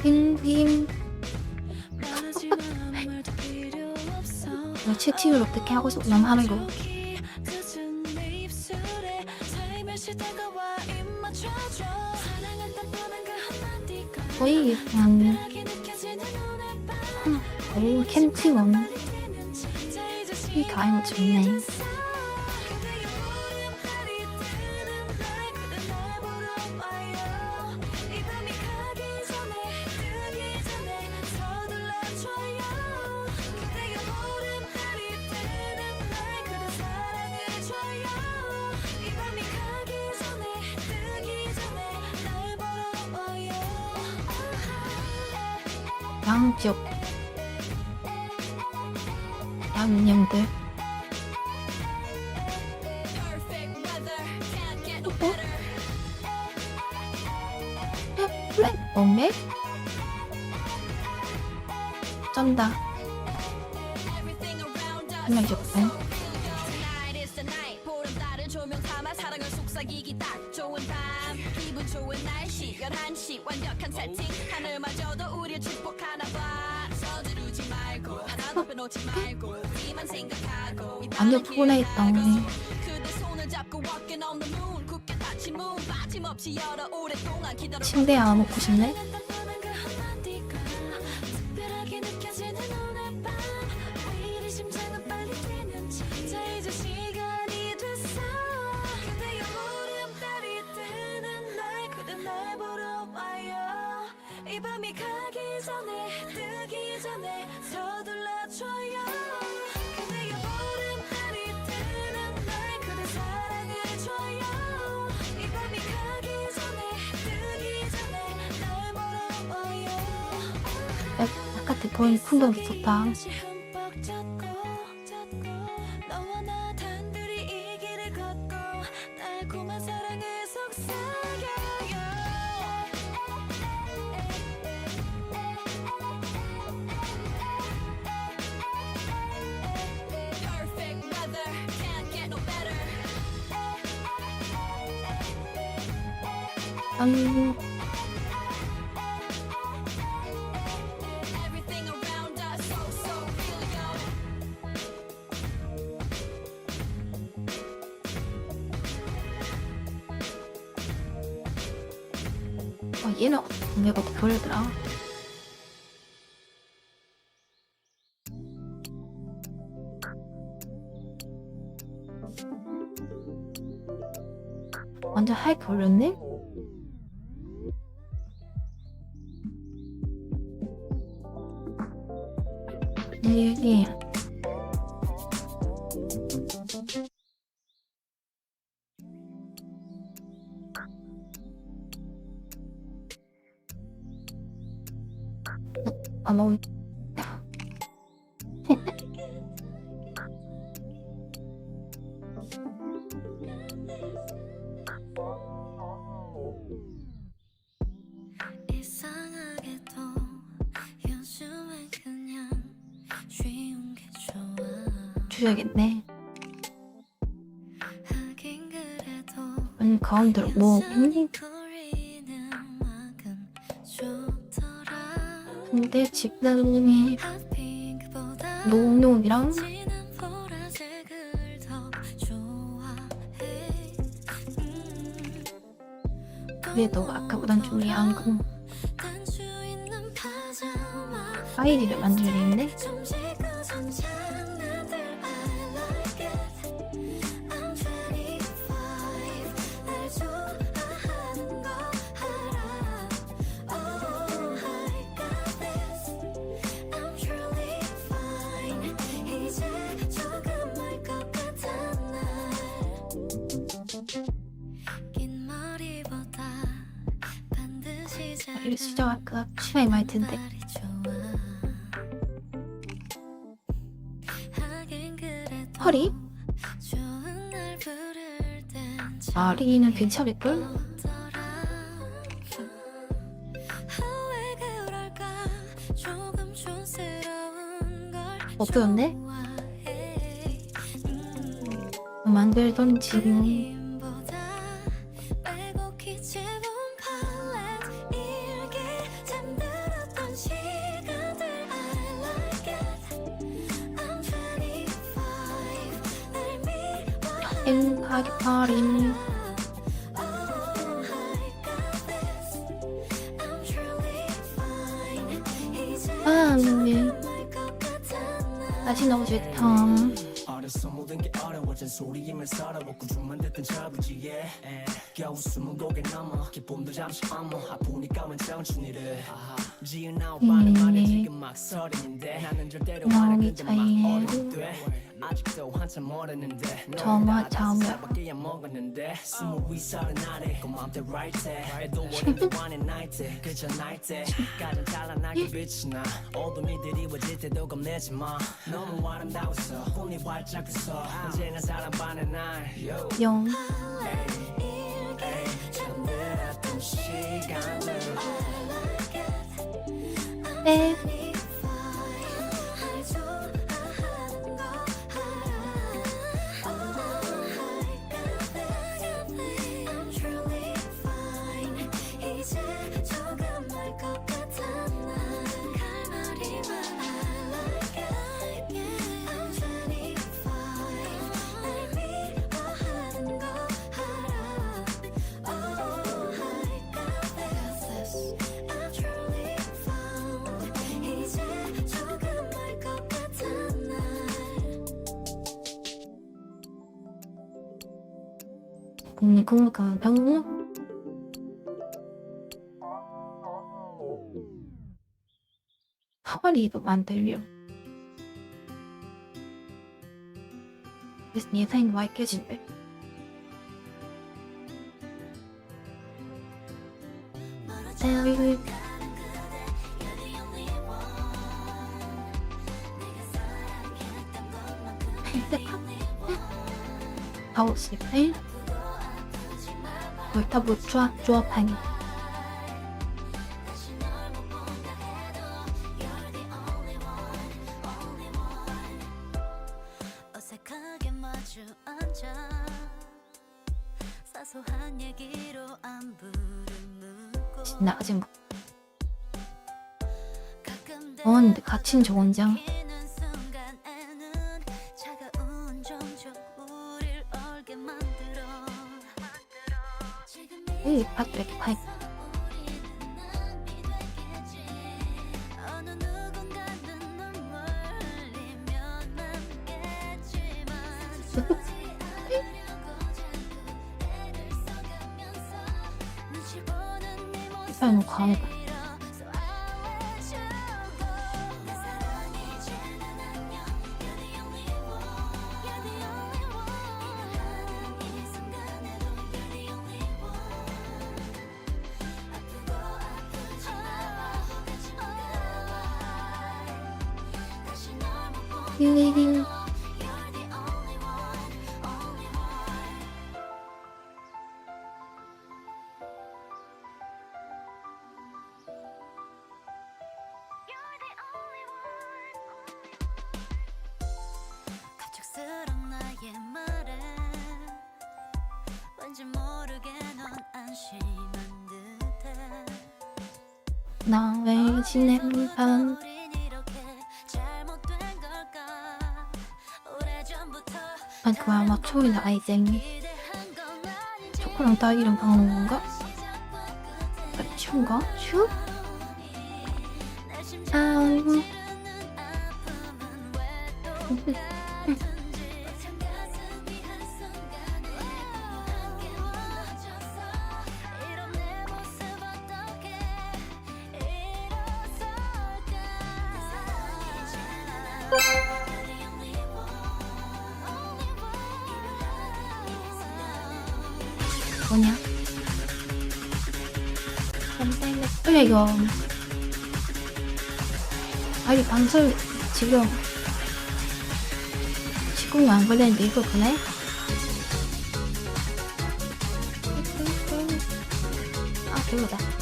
B: 빙빙. 이거 채팅을 어떻게 하고 싶으면 하는 거. 거의 그냥 오 캠핑원 이 가임 좋네. 양지역 양념들 플랫 몸매 쩐다. 한명 접근 완전 피곤했다 오늘. 침대 안 먹고 싶네.
A: 이 밤이 가기 전에 뜨기 전에 서둘러줘요. 그대의 오랜만이 뜨는 날 그대 사랑해줘요. 이 밤이 가기 전에 뜨기 전에 날 멀어와요.
B: 바깥에 보이는 풍경 좋다.
A: 흠뻑 젖고 너와 나 단둘이 이 길을 걷고 달콤한 사랑을 속삭여요.
B: 얘는 내가 어떻게 보려더라. 완전 하얗게 올렸네? 여기 너무
A: 이상하게도 요즘엔 그냥 쉬운 게 좋아.
B: 주셔야겠네.
A: 하긴 그래도
B: 가운데로 뭐
A: 거리는 음악은 좋더라.
B: 근데 집사람이
A: 핫핑크보다
B: 농농이랑
A: 진한 보라색을 더 좋아해.
B: 그래도 아까보단 좀 양고
A: 단추 있는 파자마
B: 파이리를 만들려는데
A: 좀 지고 손 장난들 I like it. I
B: 이를 시작할까 심하게 많이 드는데. 허리? 다리는 괜찮을걸? 없어졌네? 만들던 지금 행하기 파린 네. 다시 너무 좋다.
E: 어려서 모든 게 어려워진 소리임을 살아먹고 좀만 됐던 자부지에 겨우 20곡에 넘어 기쁨도 잠시 엄어 아프니까 웬 청춘이를 지은 아홉반은 말이 지금 막 서른인데 나는 절대로 안 해 근데 막 어려도 돼 아직도 한참 모르는데
B: 정말
E: 밖에 먹었는데 20위 서른 아래 그 맘대로 right 해도 어린도 아닌 night 그저 night 가장 찬란하게 빛이 나 어둠이 드리워질 때도 겁내지 마 너무 아름다웠어 꿈이 활짝 웃어 언제나 사랑받는 날
B: 영
E: 잠들었던 시간들
B: 네. 국물가 병 허리도 만들려. 그래서 예상이 많이 깨진대. 하우스 페일 볼타부 조합하니
A: 어색하게 마주 앉아 사소한 얘기로 안부를 묻고
B: 지나가지 뭐.
A: 가끔
B: 근데 갇힌 저 원장
A: 느끼는 순간에는 차가운 정적 우릴 얼게 만들어 지금 이
B: 이 밭도 이렇게 파이
A: 우리는 남이 됐겠지 어느 누군가는 눈물 흘리며 남겠지만 서지 않으려고 자꾸 애를 써가면서 눈치 보는 네 모습
B: 이빨 놓고 하는 거야.
A: So I let you go 내 사랑이 이제는 안녕 You're the only one You're the only one 일어나는 이 순간에도 You're the only one 아프고 아프지 말고 같이 가봐 다시 널 못 보게
B: 힐링
A: You're the only one only one You're the only one 갑작스런 나의 말에 왠지 모르게 넌 안심한 듯해
B: 나 왜 지내면
A: 우린 이렇게 잘못된 걸까 오래전부터
B: 아니 그거 아마 초이나 아이쟁이
A: 기대한 건 아닌지
B: 초코랑 딸기랑 방는 건가? 슈인가? 슈?
A: 내 심장을
B: 아이고
A: 찌르는 아픔은 왜 똑같은지 참 가슴이 한순간에 함께 와줘서 이런 내 모습 어떻게 일어설까 내 사랑이 이제는 안녕 You're the only one only one
B: 뭐냐? 감사합니다. 그래 이거 아니 방송 지금 시공이 안 걸렸는데 이거 보네? 아 별로다.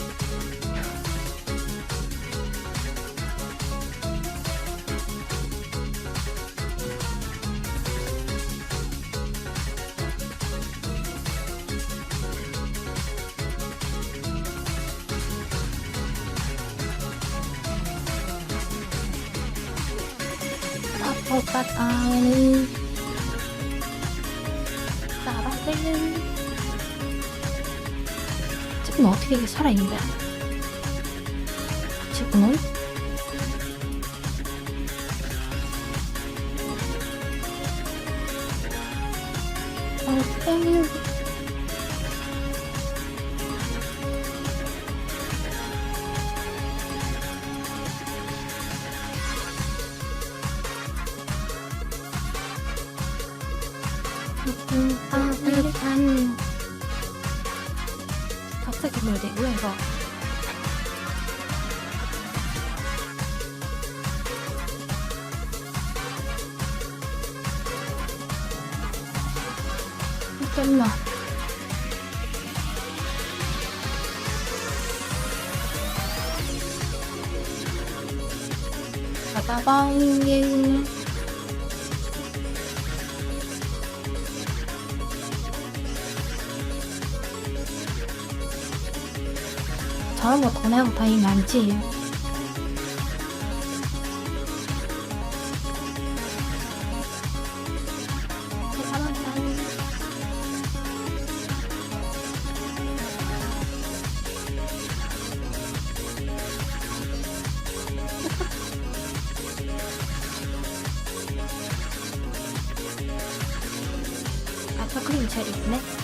B: 빠빠빠빵 따라들 지금 어떻게 이게 살아있는 거야? 지금은? 땡 아메리칸 갑자기 뭐야 뭐야 이거 잠깐만 바다방에 저런 거 더 내고 다니면 안지. 아까 그림 잘 있네.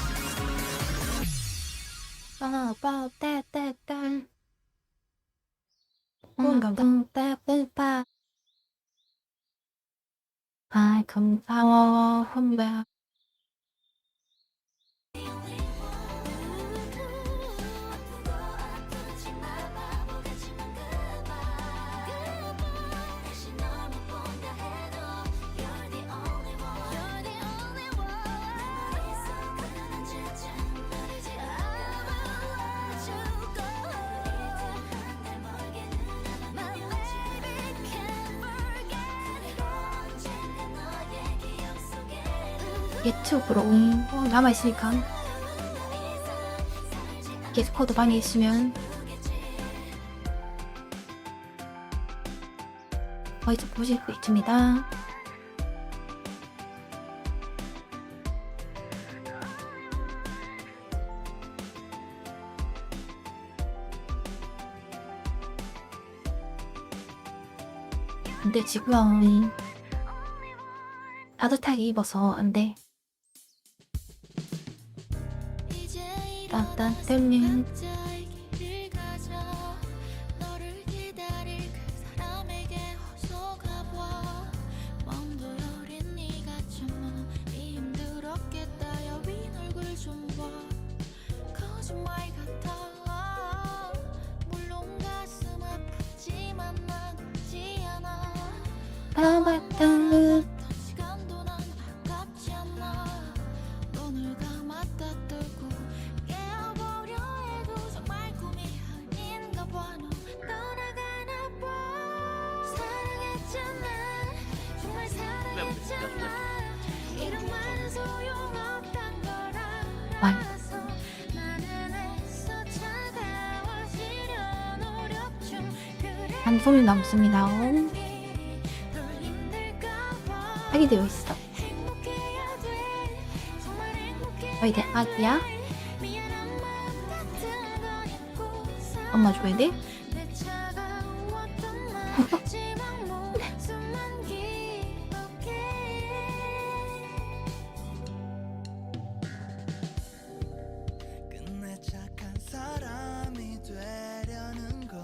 B: 빠빠떼떼딸 땡땡떼떼빠 아 금사워 선배 유튜브로 남아있으니까 게스트코드 많이 있으면 거기서 보실 수 있습니다. 근데 지금 따뜻하게 입어서 안돼. 따뜻한 따뜻한 반송이 남습니다. 하게 되어 있어. 이제 아기야? 엄마 줘야 돼?
C: 끝내 착한 사람이 되려는 걸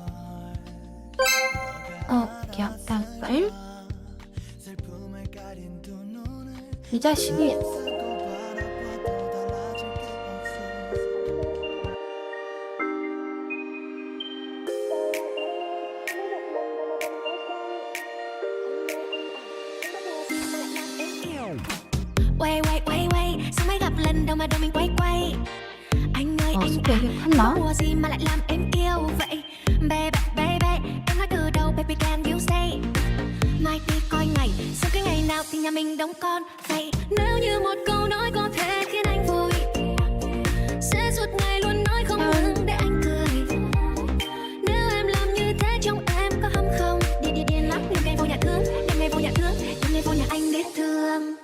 B: 약간 쌀?
C: 슬픔을 가린 두 눈을
B: 이 자식이
C: 쓰고 바라봐도 달라질 게 없어
D: Quay quay quay quay, sao mới gặp lần đầu mà đầu mình quay quay. Anh ơi anh
B: 스펙이 컸나?
D: mùa gì mà lại làm em yêu vậy. Baby baby, em nói từ đầu baby can you say. Mai đi coi ngày, sau cái ngày nào thì nhà mình đóng con vậy. Nếu như một câu nói có thể khiến anh vui, sẽ suốt ngày luôn nói không ngừng để anh cười. Nếu em làm như thế trong em có hâm không? Điên lắm, nhưng ngày vô nhà thương, em ngày vô nhà thương, em ngày vô nhà anh để thương.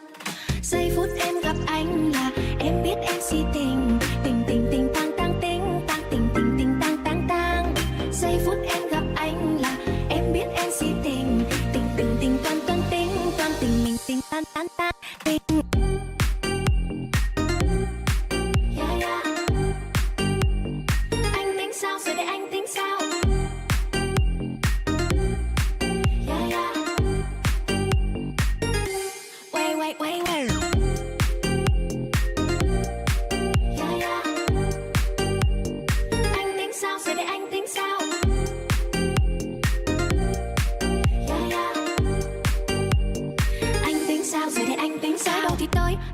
D: Giây phút em gặp anh là em biết em si tình, tình tình tình tang tang tình, tang tình tình tình tang tang tang. Giây phút em gặp anh là em biết em si tình, tình tình tình toan toan tình, toan tình mình tình tan tan tan tình. Yeah, yeah. Anh tính sao rồi để anh tính sao? Yeah, yeah. Wait, wait, wait, wait. Yeah, yeah. Anh tính sao rồi để anh tính sao? Yeah, yeah. Anh tính sao rồi để anh tính sao?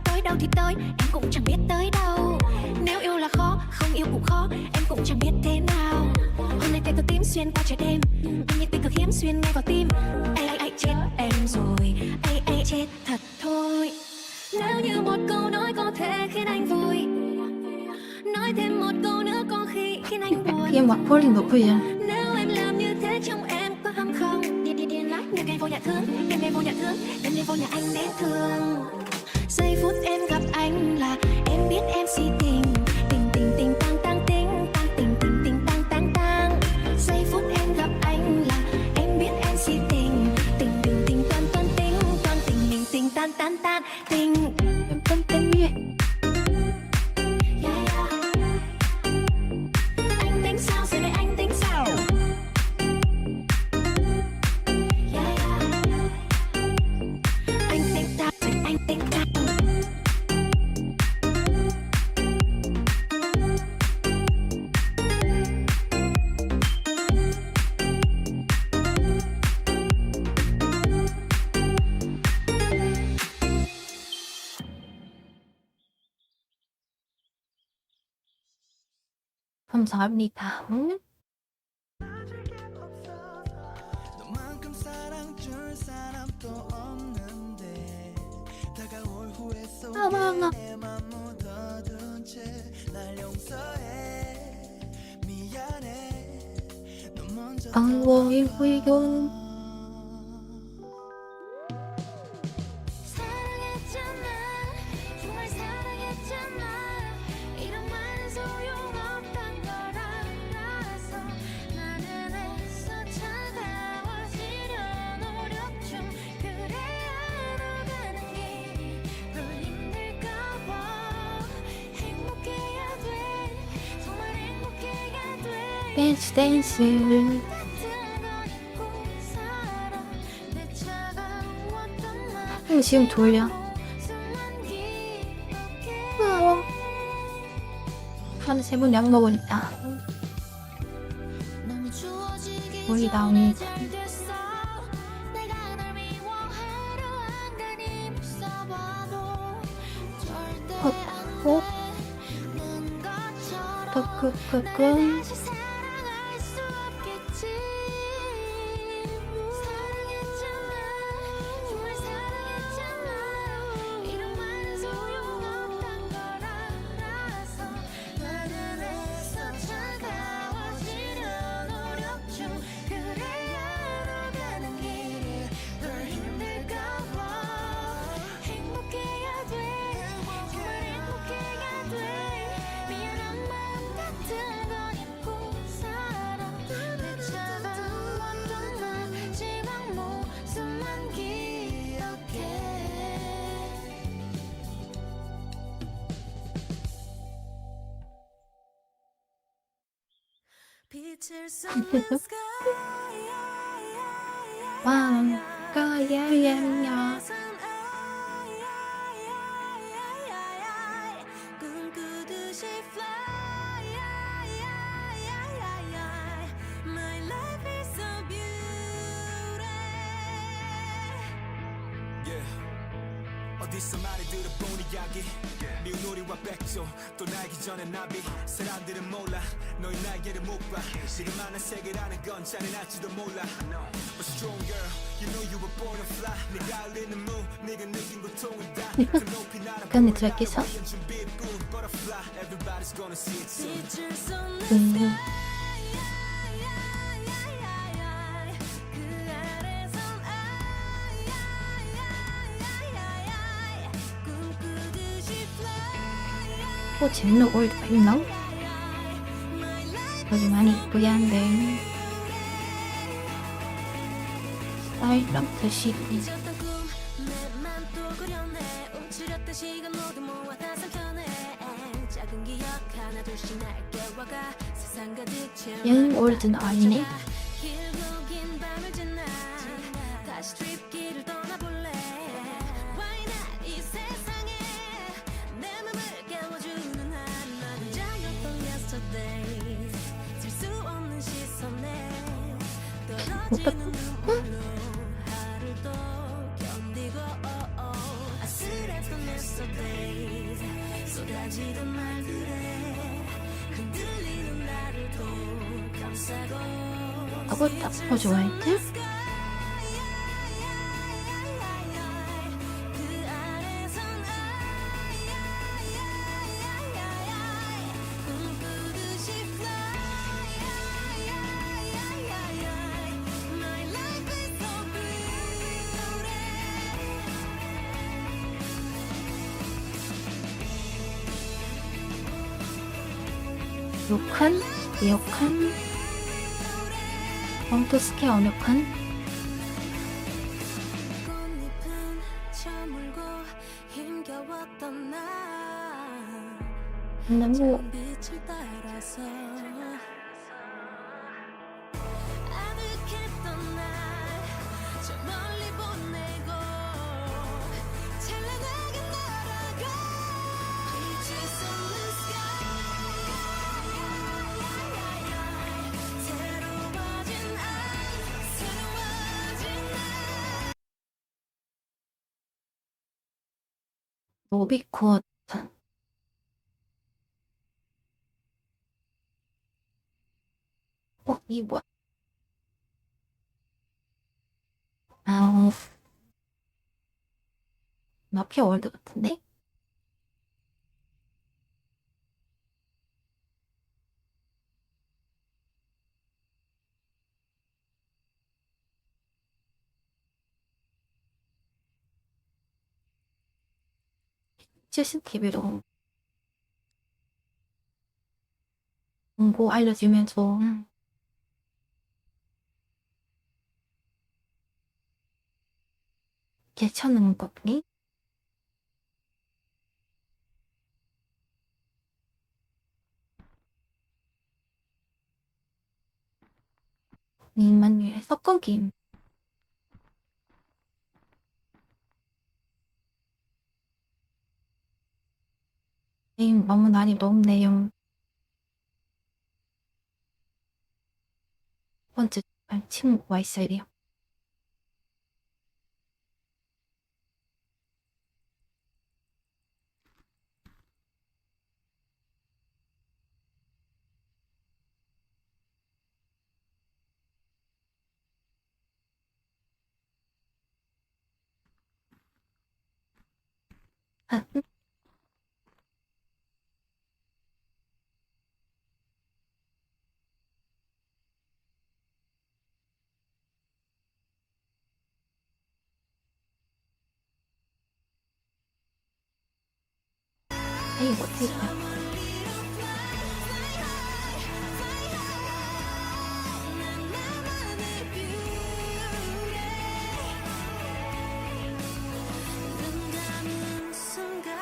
D: Tới đâu thì tới, em cũng chẳng biết tới đâu. Nếu yêu là khó, không yêu cũng khó, em cũng chẳng biết thế nào. Hôm nay tay tôi tím xuyên qua trời đêm, anh nhiệt tình cực hiếm xuyên ngay vào tim. Ai chết em rồi, ai chết thật thôi. Nếu như một câu nói có thể khiến anh vui, nói thêm một câu nữa có khi khiến anh buồn.
B: 피엠 와폴링 높으야.
D: Nếu em làm như thế trong em có hâm không? Điên lắm, nhưng ngày vô nhà thương, em ngày vô nhà thương, em ngày vô nhà anh để thương. Giây phút em gặp anh là em biết em si tình, tình tình tình tang tang tình, tang tình tình tình tang tang tang. Giây phút em gặp anh là em biết em si tình, tình tình tình toan toan tình, toan tình mình tình tan tan tan tình.
B: 땡땡 위에.
D: Yeah, yeah. Anh tính sao rồi để anh tính sao? Yeah, yeah. Anh tính sao rồi anh tính sao?
B: 감사합니다.
C: 너만큼 사랑 줄 사람도 없는데 다가올 후회
B: 아마마.
C: 속에 내맘 묻어둔 채 날 용서해 미안해 너 먼저
B: 강보인 후이경.
D: 사랑했잖아, 정말 사랑했잖아. 이런 말은 소용없단 걸 알아서 나는 애써 차가워지려 노력 중. 그래야 너가는 길이 더 힘들까 봐. 행복해야 돼, 정말 행복해야 돼.
B: 댄스 댄스.
D: 같은 건 잊고 살아. 내 차가웠던 말
B: 지금 졸려.
D: 숨만 기억해.
B: 한 3번 약 먹으니까.
D: 너무 추워지기
B: 우리
D: 전에
B: 나오니.
D: 잘 됐어. 내가 널 미워하려 안간힘 써봐도 절대
B: 헛고
D: 안되는 것처럼
B: 덕크크크.
D: 다시 사랑할 수 없겠지. 사랑했잖아, 정말 사랑했잖아. 이런 말은 소용없단 걸 알아서 나는 애써 차가워지려 노력 중. 그래야 너가는 길이 덜 힘들까 봐. 행복해야 돼, 정말 행복해야 돼. 미안한 마음 같은 건 잊고 살아. 내 차가웠던 마지막 모습만 기억해. 빛을 쏟는 sky.
B: 왕 가야야야.
D: 꿈꾸듯이 fly. My life is so beautiful.
E: 어디 어디서 많이 들어본 이야기 미운 우리와 백조 또 날기 전에 나비 사람들은 몰라 너희 날개를 못봐 지금 많은 세계라는 건 잔인할지도 몰라 But strong girl you know you were born to fly 네가 흘리는 무 네가 느낀 고통을 다 그 높이 날아
B: 그건 들었겠어?
E: 준비뿐 butterfly everybody's gonna see it soon
A: 빛을 쏟는
B: 음.
A: sky 그 아래선 꿈꾸듯이 fly
B: 또 재밌는 월드가 있나? 요즘 많이 이쁘게 한데 스타일랑 듯이
A: 잊었던 꿈내맘 또 그렸네 움츠렸던 시간 모두 모아 다 삼켜내 작은 기억 하나 둘씩 날 깨워가 세상 가득 채운
B: 얘는 월드는 아니네.
A: 길고 긴 밤을 지나 다시 트립길을 떠나볼래 Why not 이 세상에 내 맘을 깨워주는 한마디 자였던 yesterday 질 수 없는 시선에 떨어지는 눈물로 하루를 또 견디고 아슬했던 yesterdays 쏟아지던 말들에 흔들리는 나를 또 감싸고
B: 하고 딱 좋아했지?
A: 그 아래선 꿈꾸듯이 fly My life is so beautiful
B: 욕한, 미역한, 엉터스케 언역한,
A: 꽃잎은 저물고 힘겨웠던 날
B: 너무
A: 빛을 따라서 아득했던 날저 멀리 보내고 찬란하게 날아가 빛을 쏟는 sky 새로워진 날
B: 노비콧 이 뭐야? 아우 마피아 월드 같은데? CCTV로 정보 알려주면서 괜찮은 거니? 님만 위해 섞어김 너무 난이 높네요. 첫 번째 친구가 있어야 돼요. 아, 이거 어떻게 해요?
A: 눈 감은 순간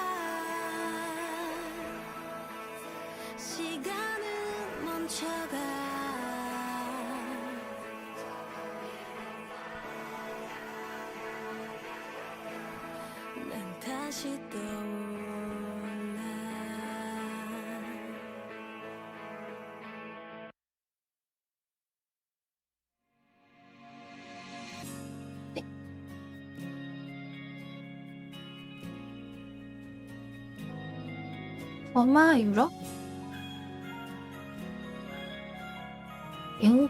A: 시간은 멈춰가 난 다시 떠올라
B: 엄마 유럽? 엥?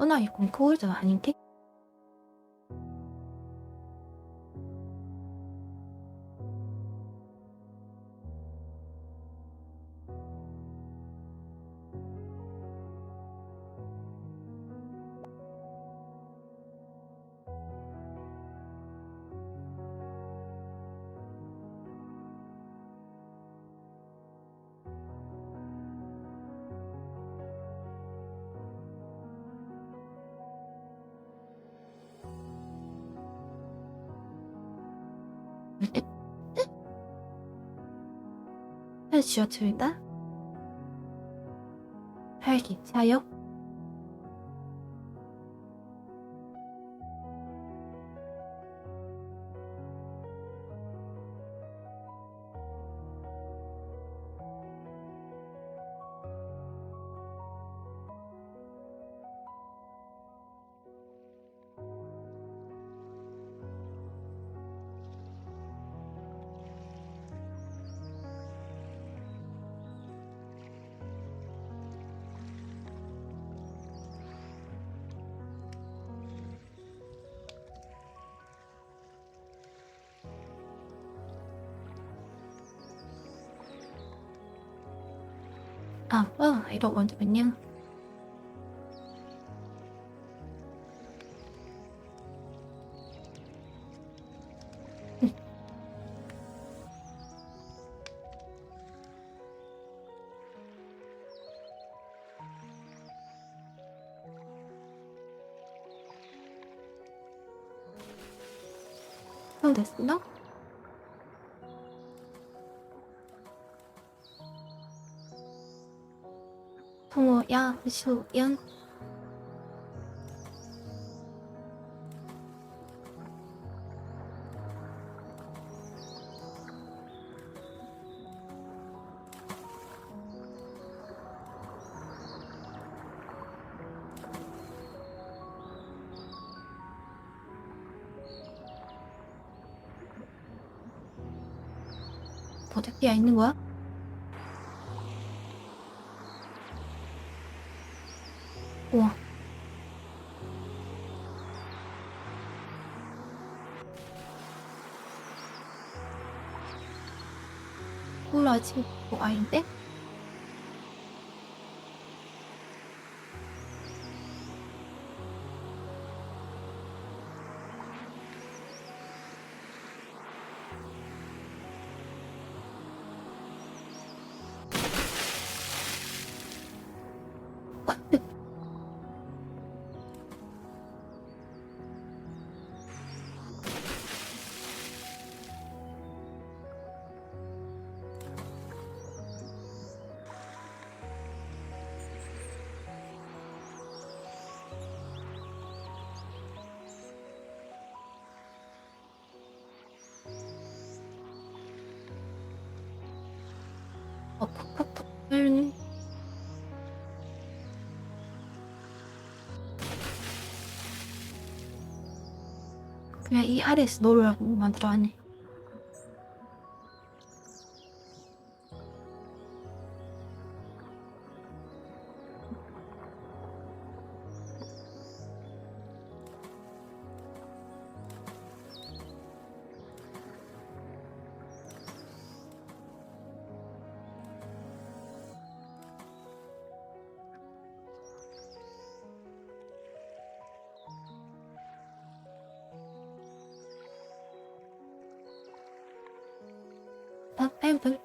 B: 나 이건 거울도 아닌데? 지어트다 활기차요? I don't want to 그냥 됐나? 동호야, 수연 어디야 있는 거야? 우와. 몰라, 지금 뭐 아닌데? 푸푸푸 그냥 이 아래에서 놀으라고 만들어왔네.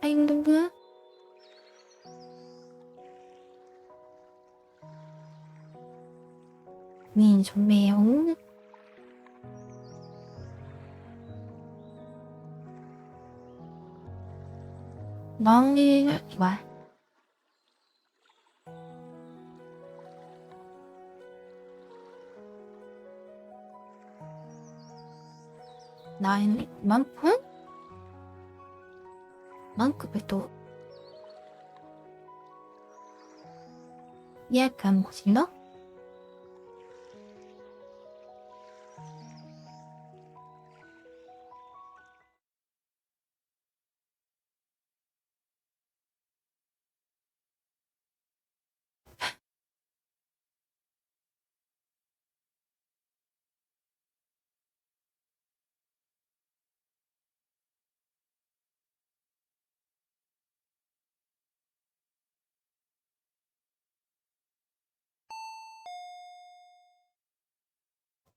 B: anh đúng nữa. Nhìn cho mèo. Nói bà. Nói 만큼? 만큼의 또 약간 멋있나?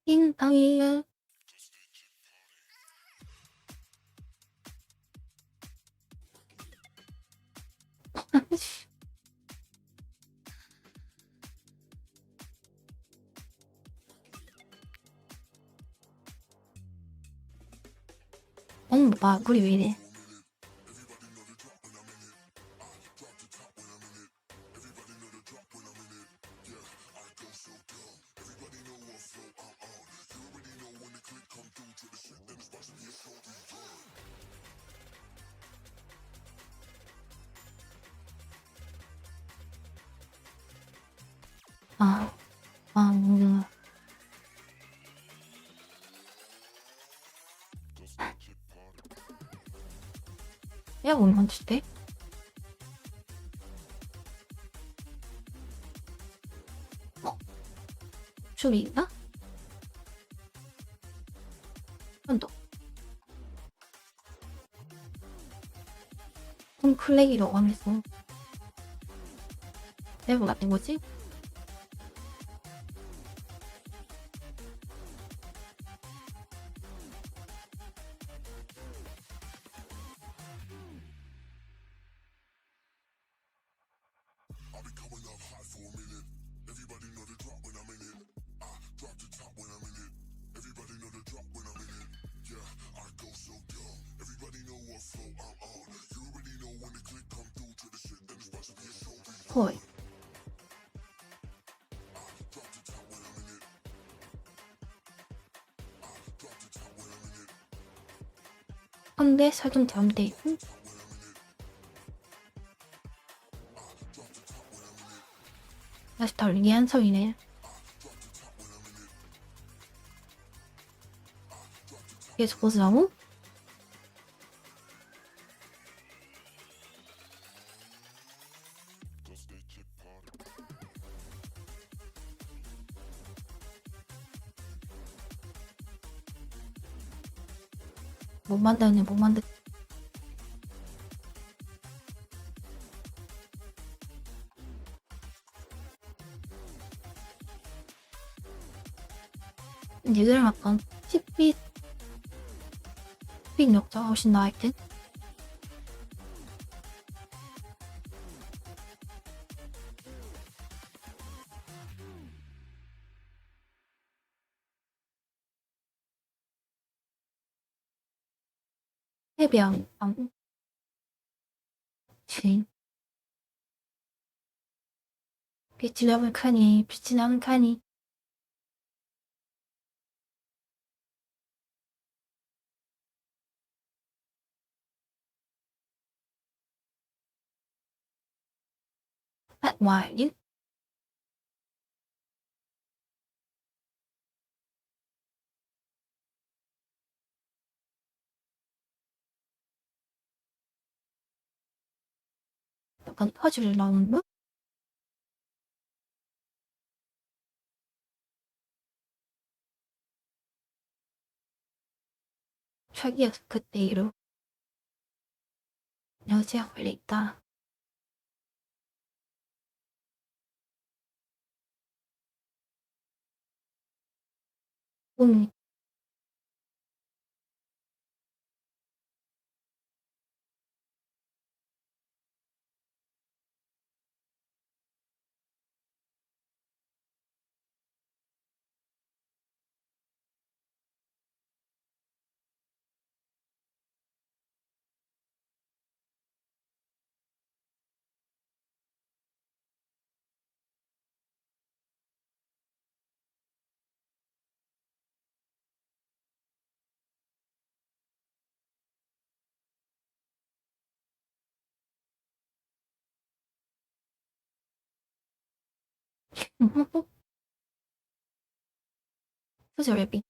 B: 띵땅이야. 엄마 우리 왜 이래? 아, 야, 뭔 언제 돼? 줄이 있나? 한 더. 홈클레이로 원했어. 내가 맞는 거지? 헐. 근데 살좀 되는데. 다시 달리기 한성이네. 계속 보자고? 못 만드네, 못 만드. 얘들은 약간 10빗 역자가 훨씬 나을 듯? 해변, 진. 빛이 나는 칸이, 빛이 나는 칸이. Why you? 약간 퍼즐 나오는 거? 자기야 그때로 여자가 원래 있다. 응, 그죠 랩이.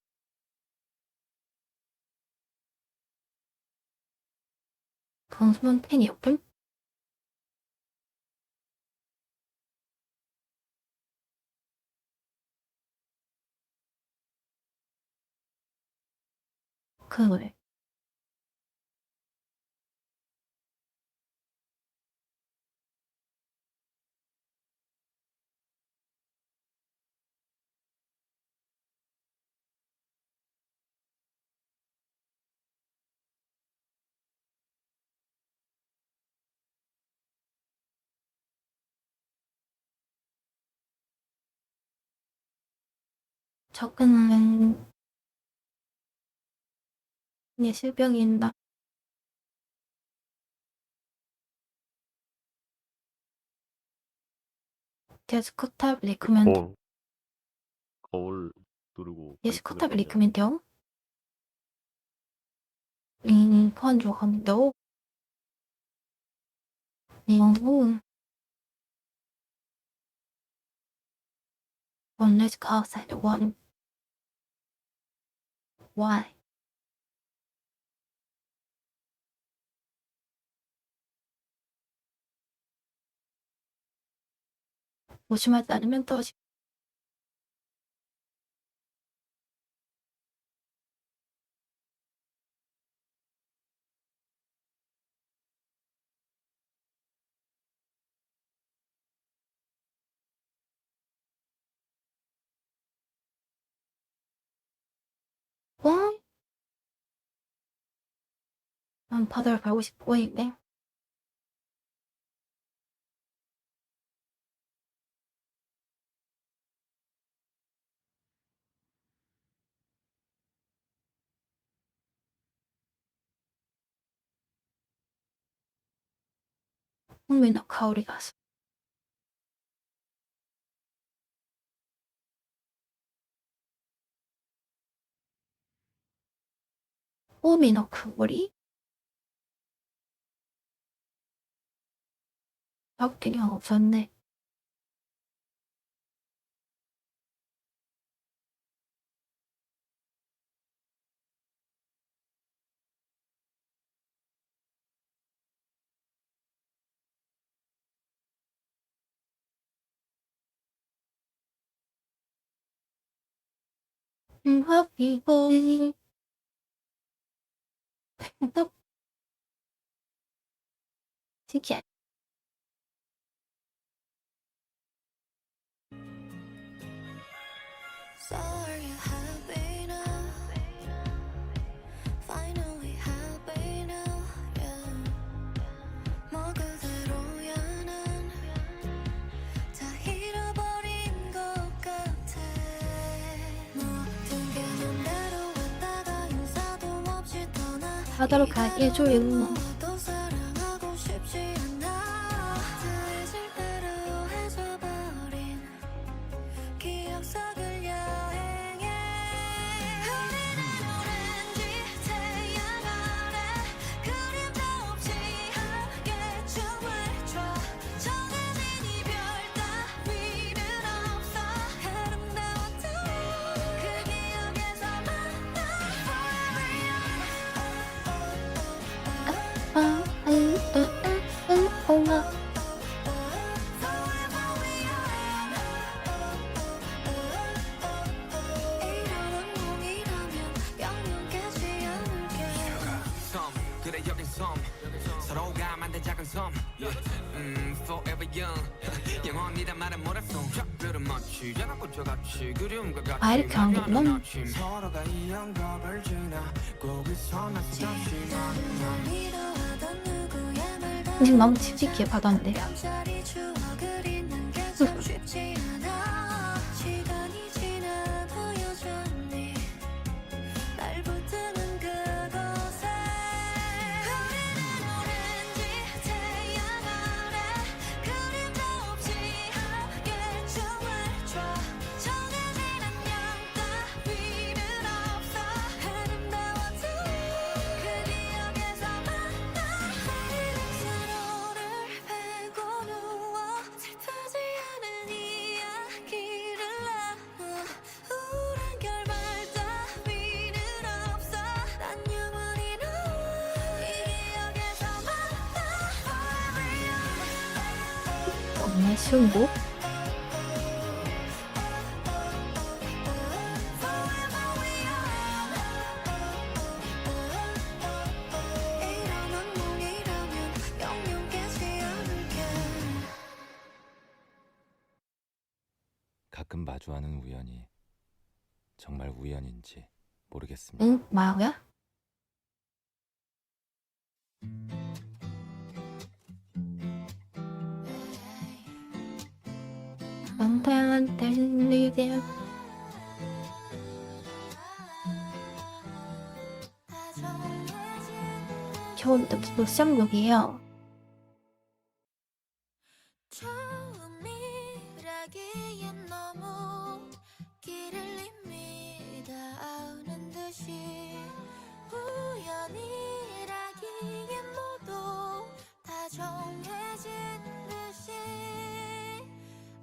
B: 건수는 팬이 없음? 그거래. 접근은 예술병이다. 데스크탑 리코멘드.
F: 거울 누르고
B: 데스크탑
F: 바이크를
B: 리코멘드요? 건조합니다. 이건 let's go outside. Why? 조심하지 않으면 떨어지. Why? 난 바다를 가고 싶어. 왜?海の香りがする。海の香り? 밖에 없었네. 하피보이 또 신기해.
A: So are you happy now? Finally happy now, yeah. 뭐 그대로야 난 다 잃어버린 것 같아. 모든 게 맘대로 왔다가 인사도 없이 떠나.
B: 바다로 가기에 조용.
A: 또 사랑하고 싶지 않아. 다 잊을 대로 해줘버린 기억 속을 여행해. 흐리는 오렌지 태양 아래 그림자 없이 함께 춤을 춰. 정해진 이별 따위는 없어. 아름다웠던 그 기억에서 만나 forever young. 이런 운명이라면 영영 깨지 않을게.
E: 섬 그래 여긴 섬 서로가 만든 작은 섬 forever young 영원이란 말은 몰랐어 작별은 마치 연합군자 같이 그리움과 같이
B: 아, 이렇게 안 되구나.
E: 막연한 아침. 서로가 이 영겁을 지나 거기서 나서 다시 만나
A: 미워하던 누구의 말도
B: 지금 너무 칙칙해 바다인데.
A: 깜짝이 추억을 잊는 게 참 쉽지 않아. 시간이 지나도 여전히 날 붙드는 그곳에. 흐리는 오렌지 태양 아래 그림자 없이 함께 춤을 춰. 정해진 안녕 따위는 없어. 아름다웠던 그 기억에서 만나 서로를 베고 누워 슬프지 않은 이야기를 나눠. 우울한 결말 따위는 없어. 난 영원히 너이 기억에서 만나 forever young.
B: 없네 승부.
A: 이런 운명이라면 영영 깨지 않을게.
G: 가끔 마주하는 우연이 정말 우연인지 모르겠습니다.
B: 응? 뭐야? 남편한테 리듬 좋은 또 시험곡이에요.
A: 처음이라기엔 너무 길을 이미 다 아는 듯이 우연이라기엔 모두 다 정해진 듯이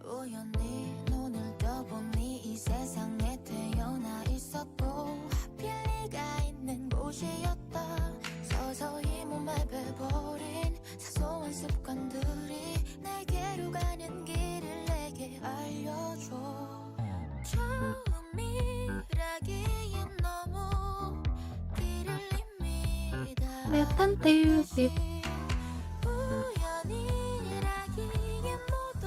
A: 우연히 눈을 떠보니 이 세상에 태어나 있었고 하필 네가 있는 곳이었다. 서서히 몸에 배버린 사소한 습관들이 내게로 가는 길을 내게 알려줘. 처음이라기엔 너무 길을 이미 다
B: 내 딴데
A: 우연이라기엔 모두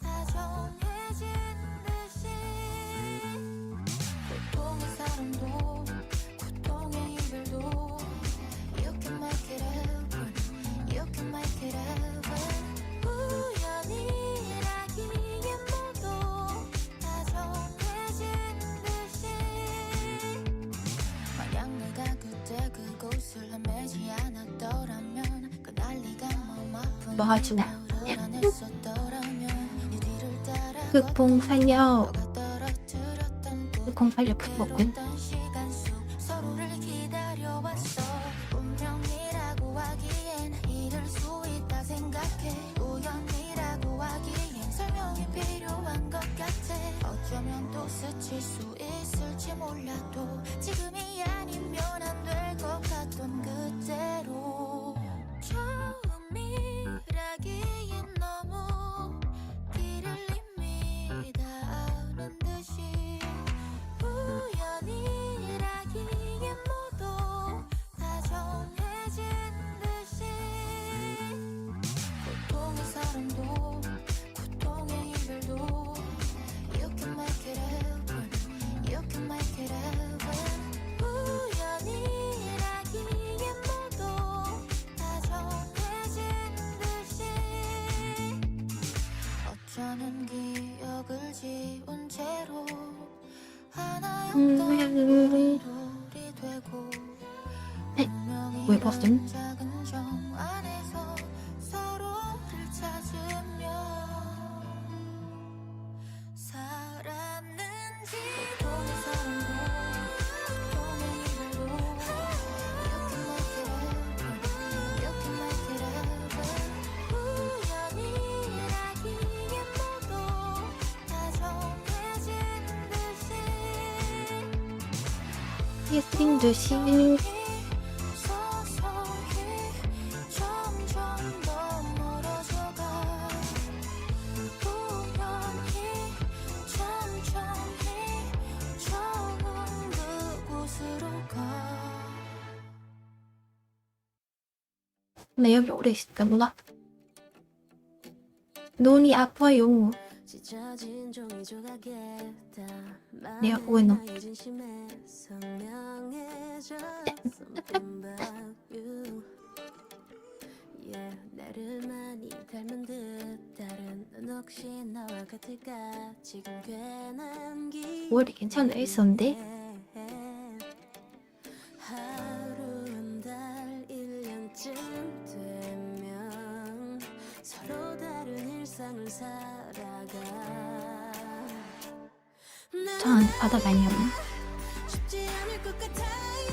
A: 다 정해진 듯이 고통의 사랑도 고통의 이별도 You can make it happen You can make it happen 우연이라기엔 모두 다 정해진 듯이 만약 내가 그때 그곳을 헤매지 않았더라면 그날 네가 마음 아픈
B: 뭐 하지 마.
A: 알아냈었더라면 네 뒤를 따라
B: 극봉살려
A: 너가 떨어뜨렸던
B: 극봉살려 북복군
A: 어떤 시간 속 서로를 기다려왔어. 운명이라고 하기엔 이럴 수 있다 생각해. 우연이라고 하기엔 설명이 필요한 것 같아. 어쩌면 또 스칠 수 있을지 몰라도 지금이 아니면 안 될 것 같던 그대로 처음이라기엔 너무 길을 이미 다 아는 듯이 우연이라기엔 모두 다 정해진 듯이 고통의 사랑도 고통의 이별도 You can make it happen You can make it happen 우연이라기엔 모두 다 정해진 듯이 어쩌는 기억을 지운 채로 하나였던 우리 되고
B: 왜 벗음?
A: 작은 정 안에서 서로를 찾으며 살았는지 고통의 사랑도 고통의 이별도 You can make it happen You can make it happen 우연이라기엔 모두 다 정해진 듯이
B: 예스팅 듯이
A: 서서히 점점 더 멀어져가 우연히 천천히 처음 그곳으로 가.
B: 나 여기 오래 있을까 몰라. 눈이 아파요.
A: 찢어진 종이 조각에 다
B: 내가 오해노.
A: 나의 진심에 선명해져 Something about you Yeah 나를 많이 닮은 듯 다른 넌 혹시 나와 같을까 지금 괜한 기
B: 머리 괜찮아 있었는데
A: 하루 한 달 1년쯤 되면 서로 다른 일상을 살아가
B: 전 받아가요.
A: 쉽지 않을 것 같아요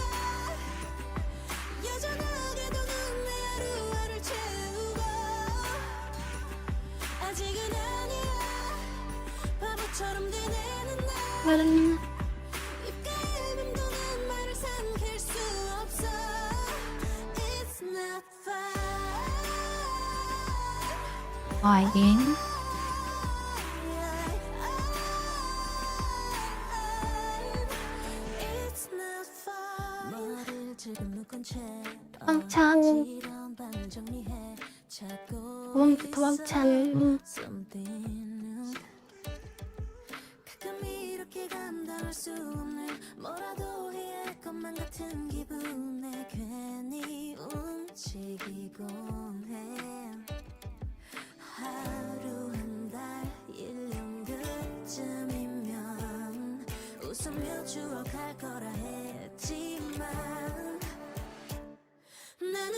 A: 여전하게도 넌 내 하루하루를 채우고 아직은 아니야 바보처럼 되뇌는 나
B: 나는
A: 입가에 맴도는 말을 삼킬 수 없어 It's not fine
B: 와이긴
A: It's not fine 머리를 지금 묶은 채
B: 왕창
A: 어지러운 밤을 정리해 찾고
B: 몸부터 왕창
A: Something new 가끔 이렇게 감당할 수 없는 뭐라도 해야 할 것만 같은 기분에 괜히 움직이곤 해 하루 한 달 1년 그쯤이면 웃으며 추억할 거라 했지만 난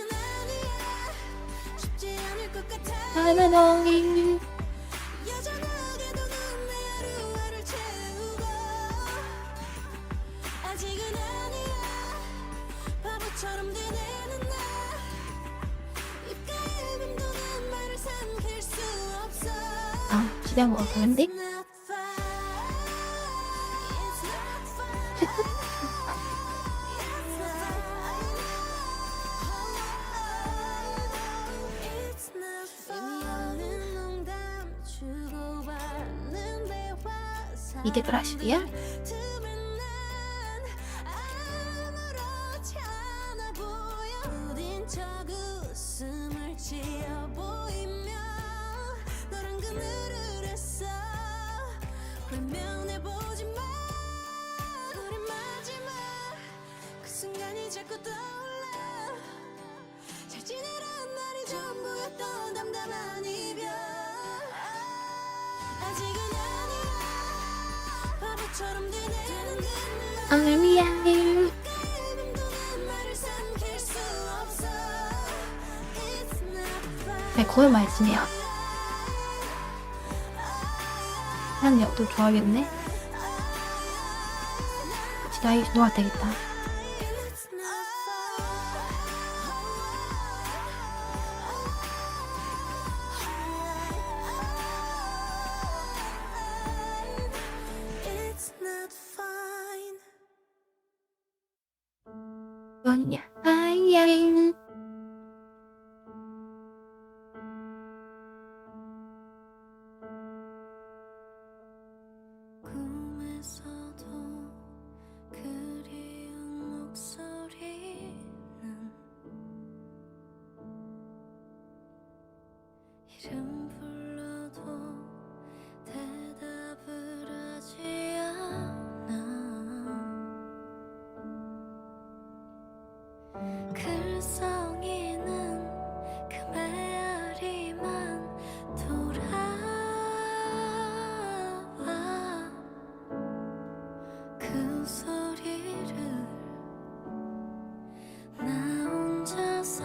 B: 하나님
A: 여전하게도 넌 내 하루하루를 채우고 아직은 아니야 바보처럼 되뇌는 나 입가에 맴도는 말을 삼킬 수 없어
B: 아 기대한 거 같은데?
A: It's not fine. It's not fine. It's not fine. It's not fine. 의미 없는 농담 주고받는 대화
B: 이게 브라실이야?
A: 들으면 난 아무렇지 않아 보여 부딘 척 웃음을 지어 보이며 너랑 그늘을 했어 외면해보지마 우리 마지막 그 순간이 자꾸 떠올라 잘 지내라는 말이 전부였던 담담한 이별 아직은 아니야 바보처럼 되뇌는 그날
B: 오늘 미안해.
A: 가에 맴도는 말을 삼킬 수 없어 It's not fine.
B: 네, 거울 많이 쓰네요. 한 역도 좋아하겠네. 지다이 놓아 되겠다.
A: It's not fine. It's not fine.
B: 뭐냐? 아야.
A: 꿈에서도 그리운 목소리는 이름 불러도 대답을 하지 않아 글썽이는 그 메아리만 돌아와 그 소리를 나 혼자서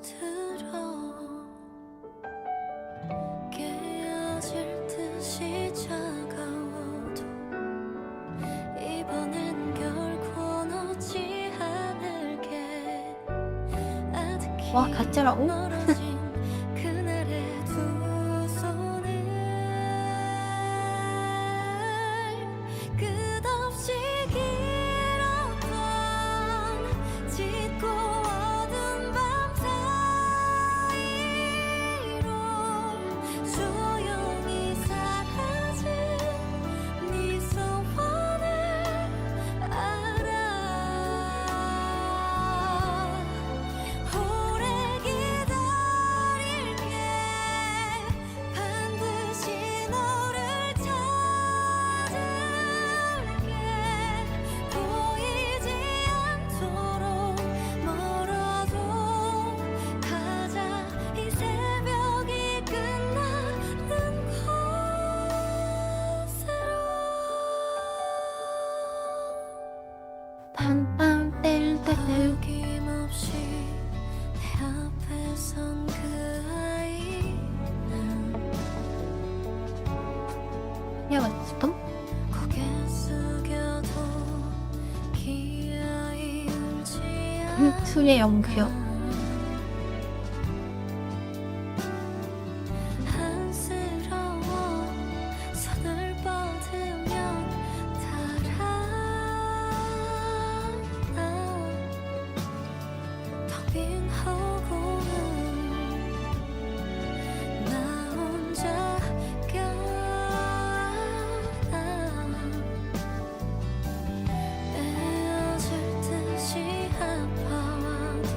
A: 들어 깨어질 듯이 차가워도 이번엔 결코 놓지 않을게 아득히
B: 와, 가짜라고?
A: 멀어진 그날의 두 손을 끝없이 길었던 짙고 어두운 밤 사이로 조용히 사라진 네 소원을 알아 오래 기다릴게 반드시 너를 찾을게 보이지 않도록 멀어도 가자 이 새벽이 끝나는 곳으로
B: 빰빰 뗄때
A: 어김없이 내 앞에 선 그 아이는
B: 야가 지금
A: 고개 숙여도 기어이 울지
B: 술의 영표.
A: 안쓰러워 손을 뻗으면 달아나 텅 빈 허공을 나 혼자 껴안아 에어질 듯이 아파와도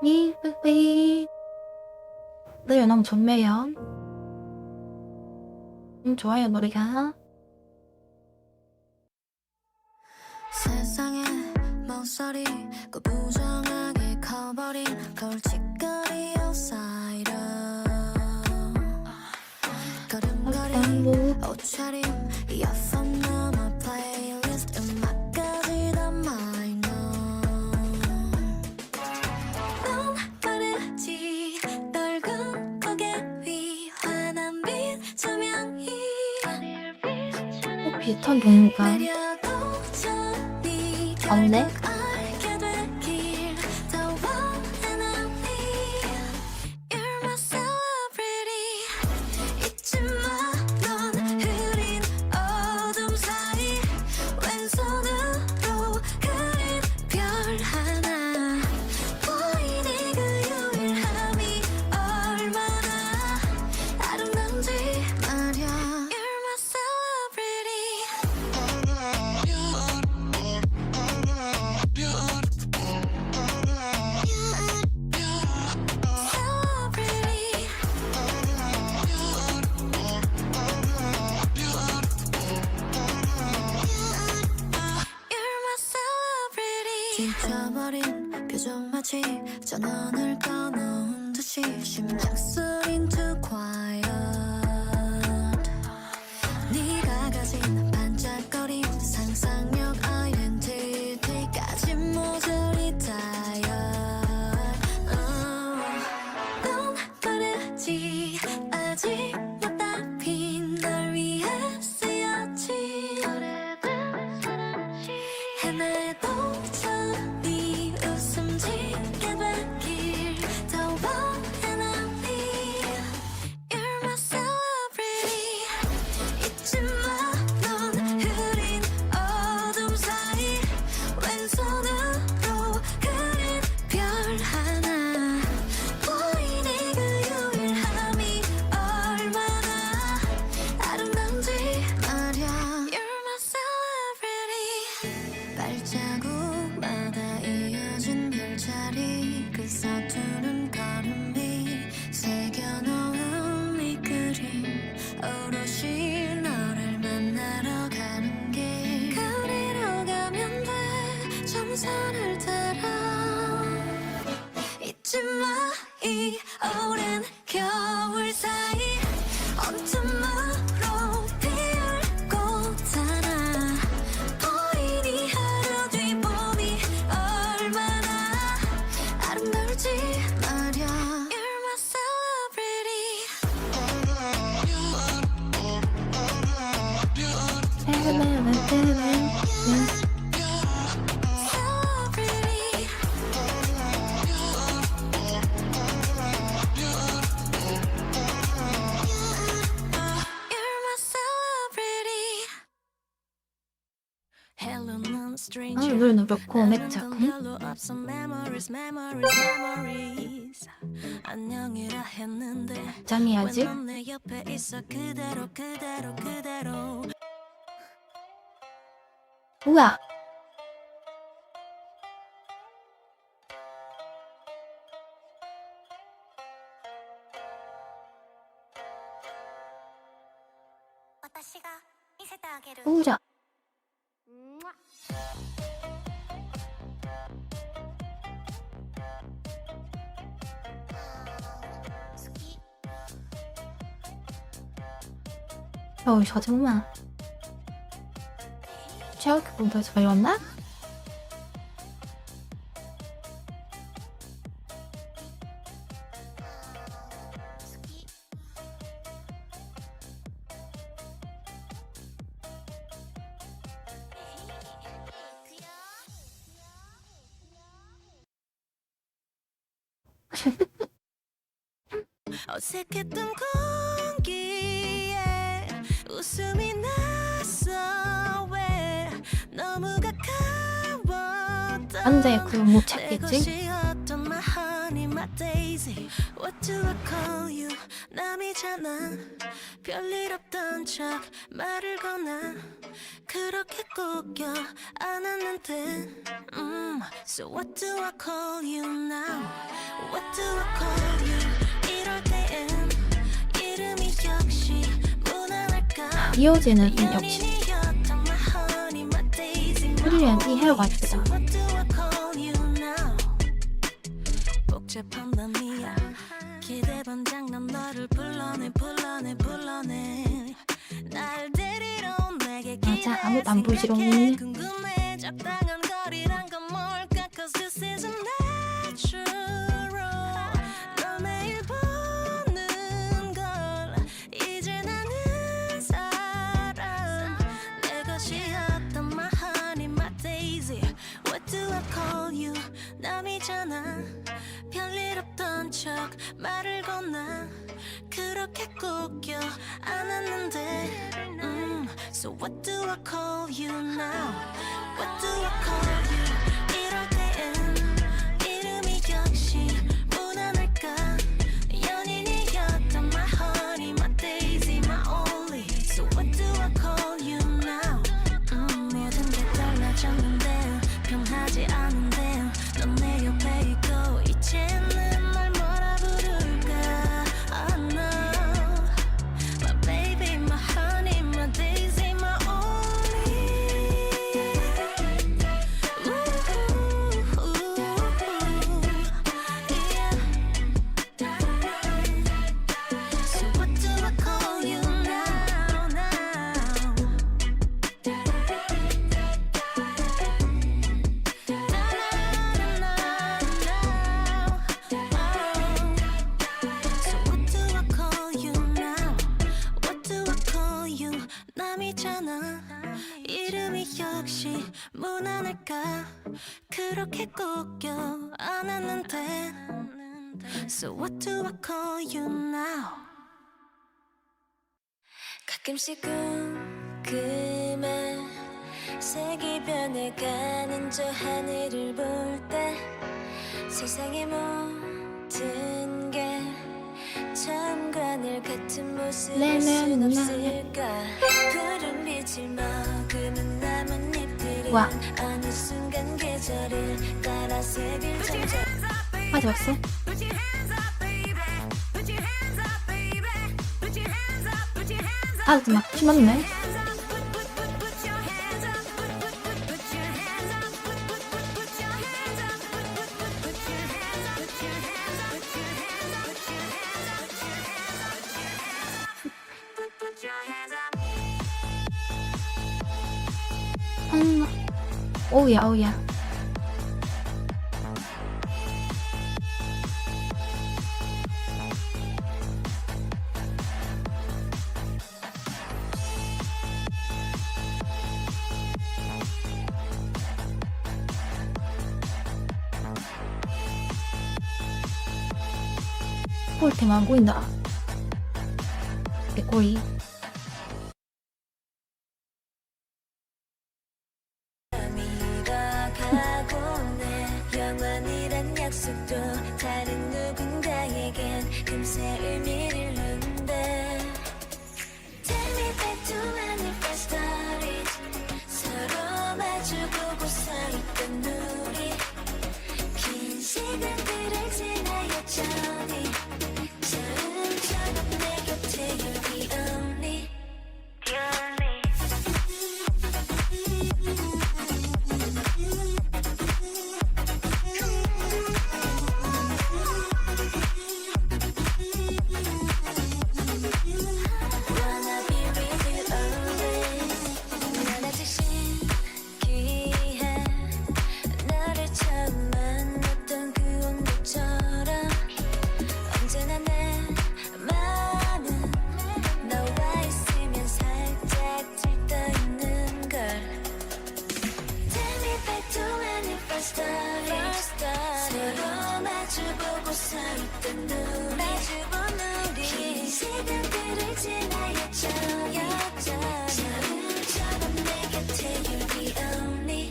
B: 미브리. 네, 너무 좋네요. 좋아요, 노래가.
D: 세상에 모서리 그 부정하게 커버린 걸칫거리 outsider 걸음걸이 옷차림 이어폰 넘어 플레이리스트 음악까지 다 마이너 넌 빠르지 넓은 고개 위 환한 빛 조명이
B: 비슷한 동물가. 없네?
D: 지쳐버린 표정 마치 전원을 꺼놓은 듯이 심장 소린 too quiet 네가 가진 반짝거림 상상력 아이덴티티까지 모조리 tired 넌 빠르지 아직 못다 핀 널 위해 쓰여진 오래된 사랑시 헤매도 네 웃음 짓게 되길 더 원하는 You're my celebrity 잊지 마넌 흐린 어둠 사이 왼손으로 그린 별 하나 보이니 그 유일함이 얼마나 아름다운지 말야 You're my celebrity 발자국마다 이어진 별자리 그 서투른 걸음이 새겨놓은 이 그림 오롯이 너를 만나러 가는 길 그리로 가면 돼 점선을 따라 잊지 마 이 오랜 겨울 사이 온tum으로 피울 꽃 하나 보이니 하루 뒤 봄이 얼마나 아름다울지 말야 You're my celebrity celebrity You're my celebrity Hello non stranger
B: 노래 넣고 맥자.
D: 별로 없어 memories 안녕이라 했는데
B: 짱이 아직.
D: 왜 넌 내 옆에 있어 그대로
B: 우와. 우자. 잠깐만. 체육부터에서 배웠나?
D: 어색했던 공기에 웃음이 났어 왜 너무 가까웠던
B: 안돼, 그거 못
D: 내
B: 찾겠지?
D: 것이었던 my honey my daisy What do I call you 남이잖아 별일 없던 척 말을 거나 그렇게 꼭 껴 안았는데
A: So what do I call you now? What do I call you? 이럴 때엔 이름이 역시 무난할까?
B: 이효진은 역시
A: 연인이었던 my honey, my daisy, my
B: 프리랜 이 헤어가 예쁘다.
A: What do I call you now? 복잡한 밤이야 기대 반장 난 너를 불러내 날 데리러 온 내게
B: 맞아, 아무도 안 보이지롱.
A: 궁금해 적당한 거리란 건 뭘까 Cause this isn't natural 널 매일 보는 걸 이제 나는 사람 내 것이었던 my honey my daisy What do I call you 남이잖아 별일 없던 척 말을 건나 그렇게 꼭 껴 안았는데 So what do I call you now? What do I call you? 이럴 때엔 이름이 역시 무난할까? 연인이었던 my honey, my daisy, my only So what do I call you now? 모든 게 달라졌는데 변하지 않은데 넌 내 옆에 있고 이제는 날 뭐라 부를까? I know My baby, my honey, my daisy, my only yeah. So what do I call you now, now? So what do I call you now? What do I call you? 남이잖아 이름이 역시 무난할까 그렇게 꼭 껴 안았는데 So what do I call you now? 가끔씩 궁금해 색이 변해가는 저 하늘을 볼 때 세상의 모든 게 처음과 늘 같은 모습일 순 없을까 푸른 빛을 머금은 나뭇잎들은
B: 와.
A: 어느 순간 계절을 따라 색을 점점
B: 가져왔어? 아주 막 심었네. 오우야 오우야. 꼴테만 보인다. 내 꼬리.
A: 밀어가고네 영원이란 약속도 다른 누군가에겐 금세 의미를 잃는데 Take me back to when it first started 서로 마주보고 서 있던 우리 긴 시간들을 지나 여전히 처음처럼 내 곁에 You're the only Wanna be with you always 난 아직 신기해 너를 처음 만났던 그 온도처럼 언제나 내 마음은 너와 있으면 살짝 들떠있는 걸 Take me back to when it first started 서로 마주보고 서 있던 우리 긴 시간들을 지나 여전히 처음처럼 내 곁에 You're the only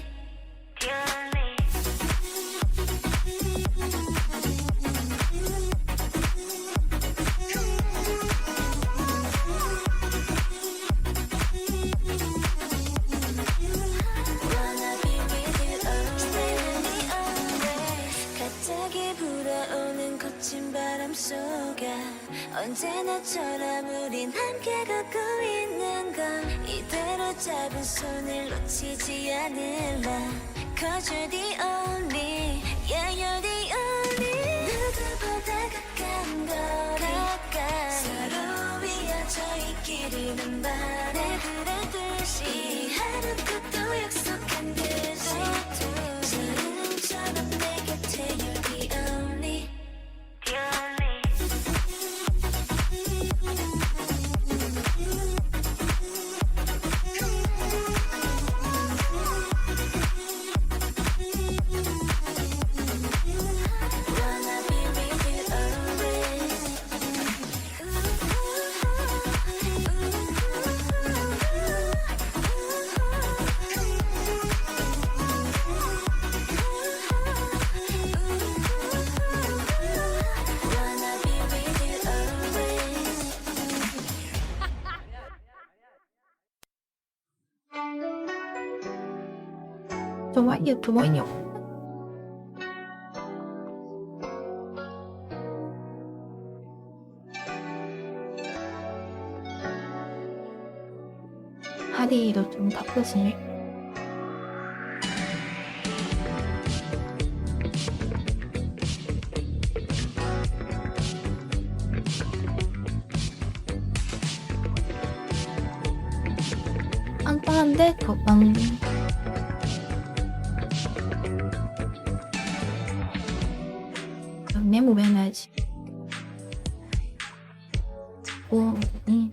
A: Wanna be with you always 거친 바람 속에 언제나처럼 우린 함께 걷고 있는 걸 이대로 잡은 손을 놓치지 않을래 Cause you're the only Yeah you're the only 누구보다 가까운 거리 서로 이어져 있기를 바래 그러듯이 이 하루 끝도 약속한 듯이 처럼처럼 내 곁에 You're the only The only Wanna be with you always Wanna be with you always
B: 좋아요, 좋아요. 하리도 좀 바쁘지. 빵빵한데 덕방. 메모 해놔야지. 오, 응.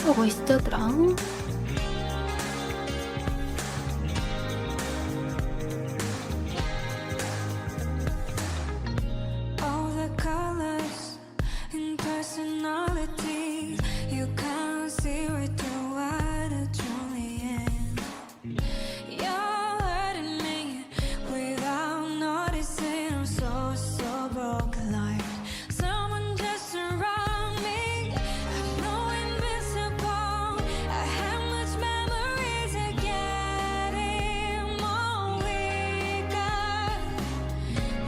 B: 하고 있었더라.
A: All the colors and personalities you can't see right through what I truly am. You're hurting me without noticing. I'm so broken like someone just around me. I'm no invincible. I have much memories of getting more weaker.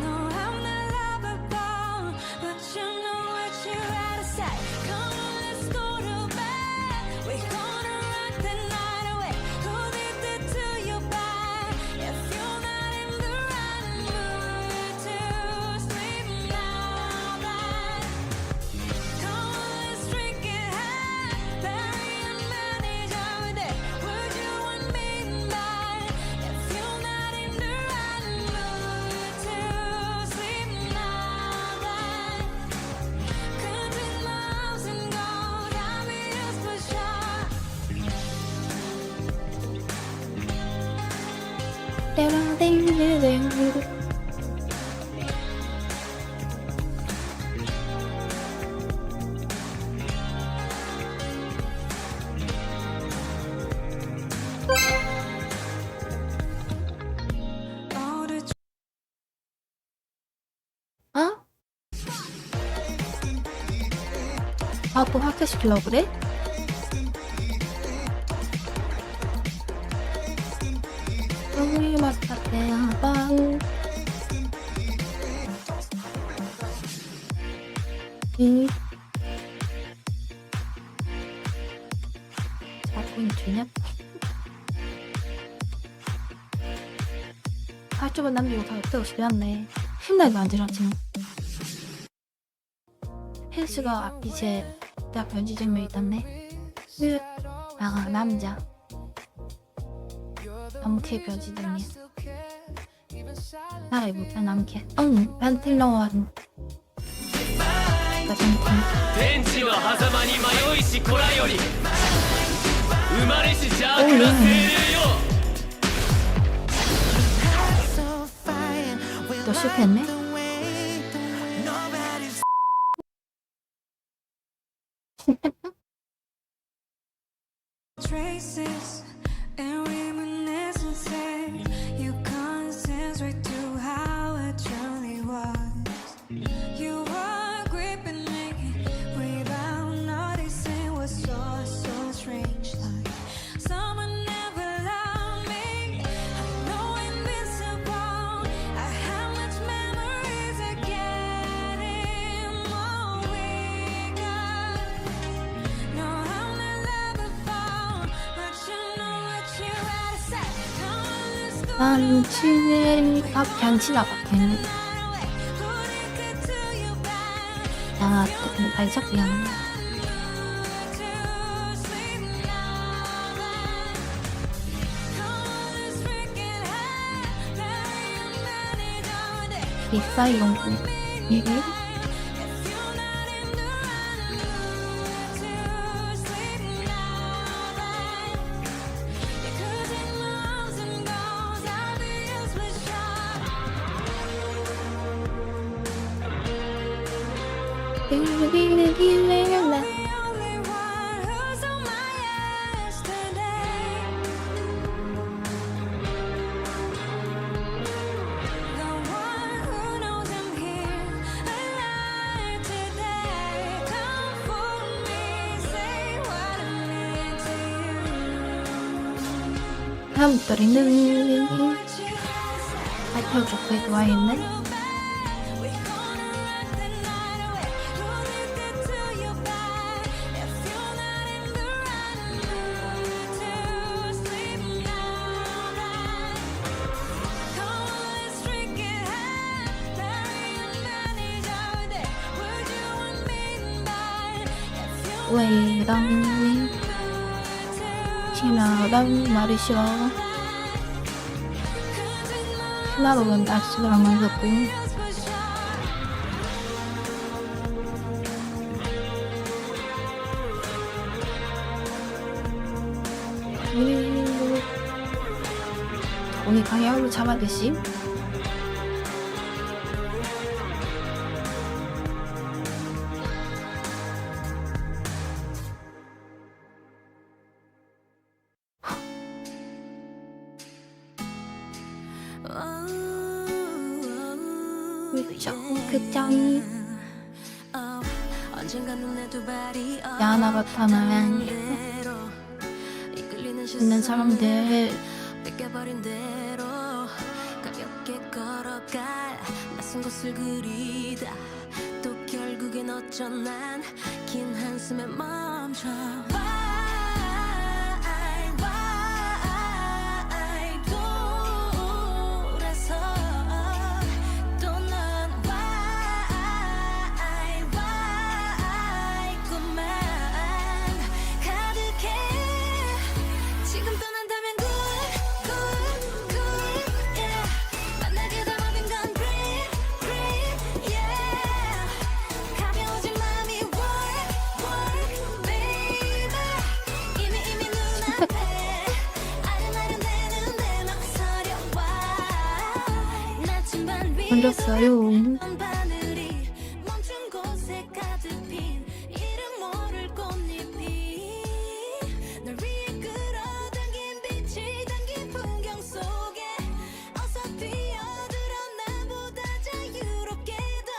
A: No, I'm not lovable, but you know what you gotta say. Come on, let's go to bed. We're gonna rock the night away. Hold it to your back. If you're not in the right mood to sleep now, then come on, let's drink it high. Bury and manage our day. Would you want me back? If you're not in the right mood to sleep now, then could be miles and gold. I'll be yours for sure.
B: 떼라댕.
A: All the
B: 어? 아, 또 학교시키려고 그래? 우리 맛같대 빵. 자꾸 되냐? 8주만 남기고 다 없애고 싶었네. 힘나게 만들었지. 헬스가 앞이 제 대학 변지 증명이 있던데. 나가 남자. 남캐 변지 증명. 나가 입을게 남캐. 응, 벤틀러원. 나 벤틀.
E: 天地の狭間に迷いし子らより生まれし邪悪な精霊よ
B: 너 실패했네?
A: traces and reminiscences. You can't sense right through how it truly was. You were gripping me without
B: 변치나 봐. 아, 또 발작 미안. 비싸 이런 거. 이게 다음부터는 발표 좋게 좋아했네. 왜 이런 신나란 말이 싫어. 신나로 본 날씨랑 만졌고 돈이 방향으로 잡아듯이 극장이 야나 같아는 있는 사람들
D: 뺏겨버린 대로 가볍게 걸어갈 낯선 곳을 그리다 또 결국엔 어쩌난 긴 한숨에 멈춰
B: 던졌어요.
D: 바늘이 멈춘 곳에 가득 핀 이름 모를 꽃잎이 널 위해 끌어당긴 빛이 담긴 풍경 속에 어서 뛰어들어 나보다 자유롭게 더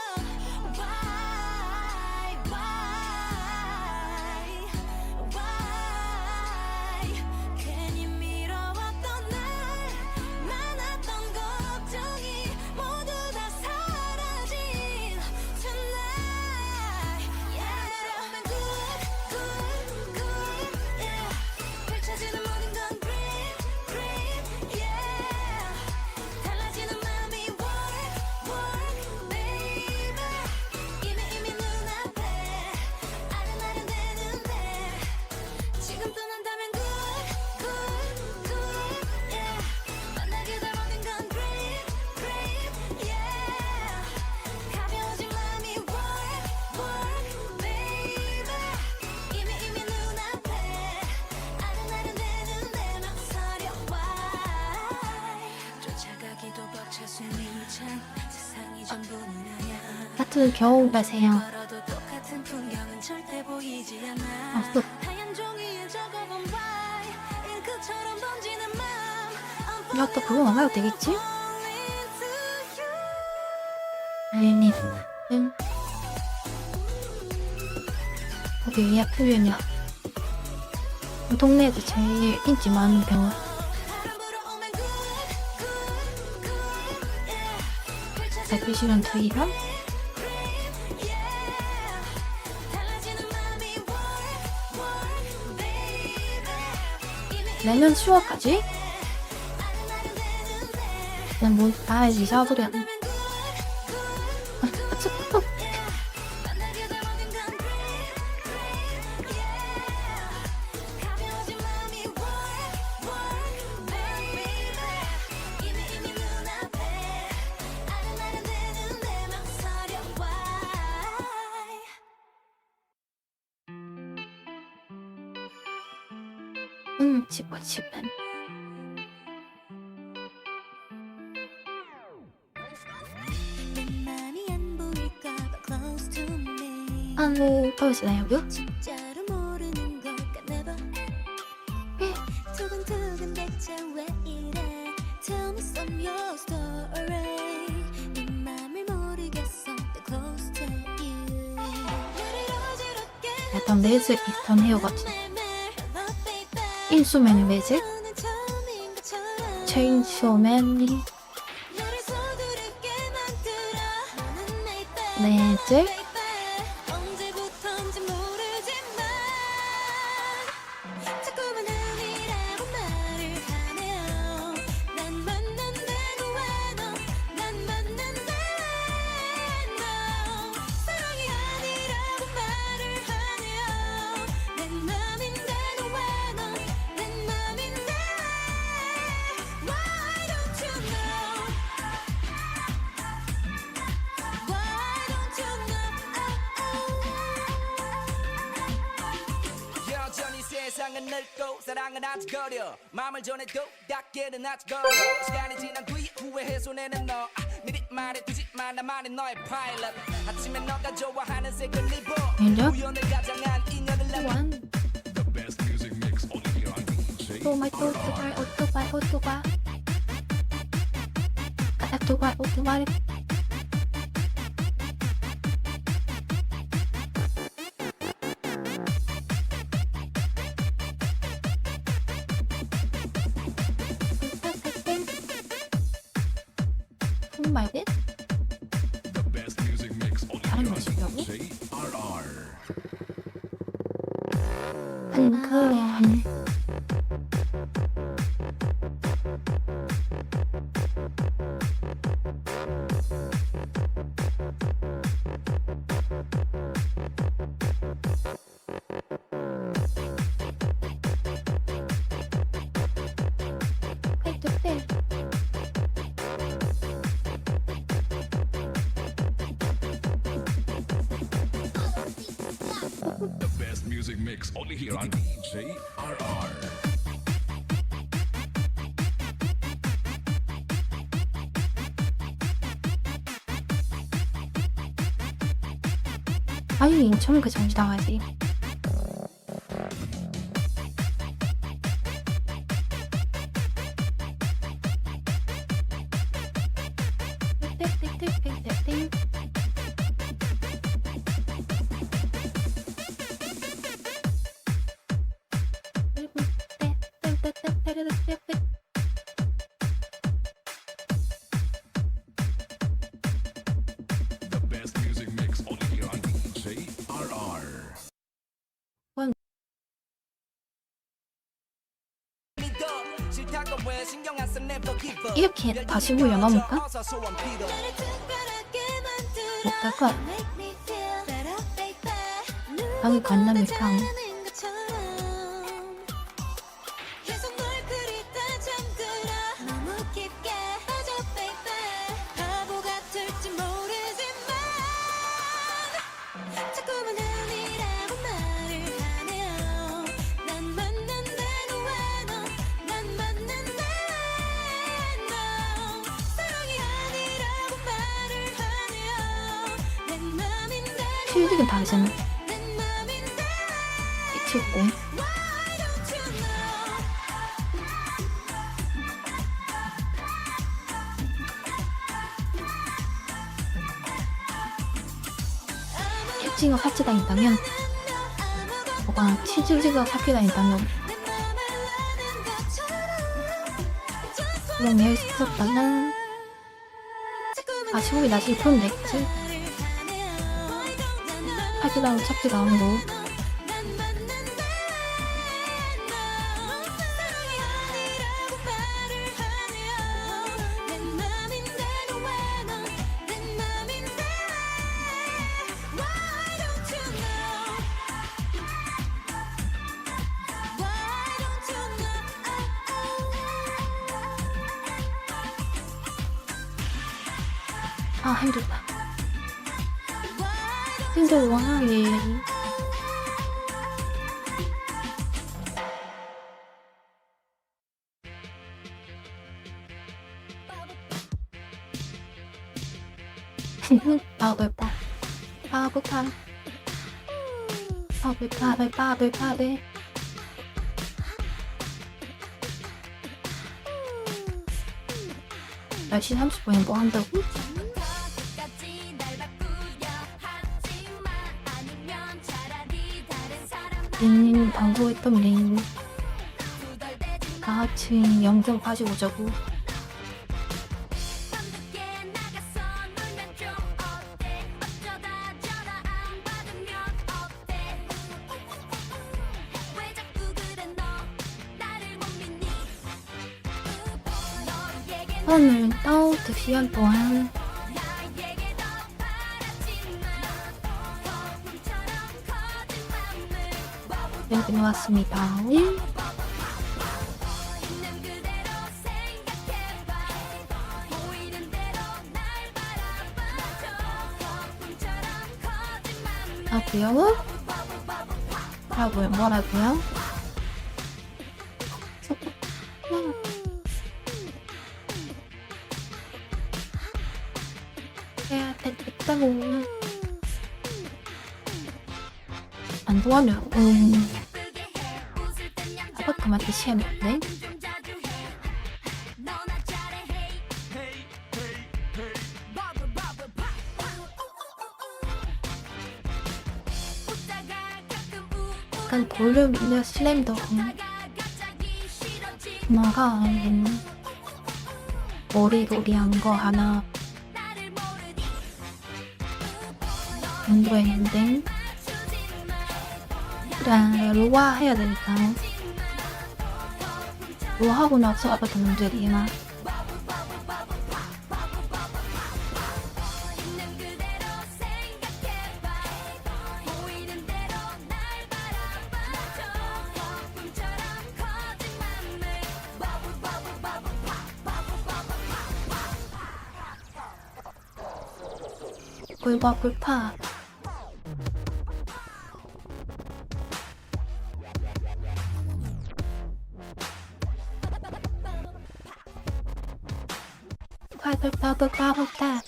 D: why 괜히 미뤄왔던 날 많았던 걱정이 모두 다 사라진 tonight yeah 오면 good yeah 펼쳐지는 모든 건 green yeah 달라지는 마음이 work baby 이미 눈앞에 아른아른대는데 지금 떠난다면 good yeah 만나게 될 모든 건 green yeah 가벼워진 마음이 work baby 이미 눈앞에 아른아른대는데 막 서려와 쫓아가기도 벅차 숨이 찬 세상이 전부는 아냐
B: 하트 겨우 가세요.
D: 걸어도 똑같은 풍경은 절대 보이지 않아
B: 아, 또
D: 하얀 종이에 적어본 why 잉크처럼 번지는 맘
B: 이것도 그거 안 가도 되겠지?
D: falling to you
B: 알림 거기 예약 표현이야. 동네에서 제일 인기 많은 병원.
D: 바람 불어오면 good yeah 펼쳐지는
B: 대표시간 두이랑
D: yeah 달라지는 마음이 work baby
B: 내년 10월까지
D: 아른아른대는데
B: 그냥 뭐 알지 샤워소리 안 나.
A: 가벼워진 마음이 이미 눈앞에 아른아른대는 내 맘 서려와
B: 집어치면
A: 내 맘이 안 보일까봐 close to me
B: 하늘 떠오시나요, 여기?
A: 진짜로 모르는 걸까 never 두근두근 대체 왜 이래 Tell me some your story 네 맘을 모르겠어 Too close to you 나를 어지럽게
B: 약간 매즈 이스턴 헤어 같은
A: love baby
B: 인수맨의 매즈?
A: 너는 처음인 것처럼
B: 체인소맨이
A: 나를 서두르게 만들어 너는 내
B: 매즈?
A: 언제부턴지 모르지만 자꾸만 아니라고 말을 하네요 난 맞는데도 왜넌난 맞는데 왜너 사랑이 아니라고 말을 하네요 내 맘인데도 왜넌내 맘인데 Why don't you know Why don't you know
E: 여전히 세상은 늙고 사랑은 아직 어려 마음을 전해도 닿기는 아직 어려 시간이 지난 뒤에 후회해 손에는 너 미리 말해두지 마 나만의 너의 파일럿 아침에 너가 좋아하는 색을 입어
B: 인정?
E: 우연을 가장한 인연을 남겨
B: 원 오토바이 오토바이 말듯? 다른 모습이라고? 그래 때
H: The best music mix only here on DJ RR.
B: 아니 처음에 그 정지 나와야지. 땡땡땡땡땡.
H: The best music mix only here on DJ RR.
E: 싫다고 왜 신경 안 써 never give up
B: 이렇게 다시 보여 넘을까?
E: 어서 소원 빌어
A: 나를 특별하게 만들어
B: 못할까?
A: Make me feel better, baby.
B: 여기 관람이 강.
A: 누군가는 것처럼 계속 널 그리다 잠들어 너무 깊게 빠져, baby. 바보 같을지 모르지만 자꾸만 아니라고 말을 하네요. 난 맞는데도 왜 넌난 맞는데 왜 너 사랑이 아니라고 말을 하네요. 내 맘인데
B: 필드는 다르잖아.
A: 내 맘인데
B: 미쳤고.
A: Why don't you know
B: 캡치가 같이 다닌다면 뭐가 치즈가 같이 다닌다면 그냥 내일 있었다면 다시 보기 나중에 그럼 냈지. 하지 나오고 잡지 나오는 거.
A: 내
B: 아 힘들다. 힘들어. 예. 바글바 바글바 바글바글 10시 30분에 뭐 한다고?
A: 끝까지 날 바꾸려 하지마 아니면 차라리 다른 사람
B: 광고했던 링 다같이 영상 가지고 오자고.
A: 밤늦게 나가서 놀면 좀 어때 어쩌다 전화 안 받으면 어때 왜 자꾸 그래 너 나를 못 믿니 너에게
B: 오늘 또 2시간 동안
A: 나에게 더 바라지마 거품처럼 거짓말을
B: 여기 왔습니다.
A: 있는 그대로 생각해봐 보이는 대로 날 바라봐줘 거품처럼 거짓말을
B: 하고요? 뭐라고요? 해야 되겠다고. 안 도와줘.
A: 예쁘게 해 웃을 땐 얌전히
B: 아빠한테 시험했네.
A: 좀 자주 해 너나 잘해 hey 버블 버블 팝 웃다가 가끔 우울해
B: 약간 볼륨이나 슬램더
A: 웃다가 갑자기 싫어지
B: 엄마가 머리놀이 한 거 하나
A: 나를 모르니
B: 연구했는데 그래 로아 해야 되니까 로아 하고 나서 아빠 문제리나
A: 있는 그대로 생각해봐 보이는 대로 날 바라봐줘 거품처럼 거짓말을 버블 버블 버블
B: 꿀과 꿀파 빠블빠블빠블빠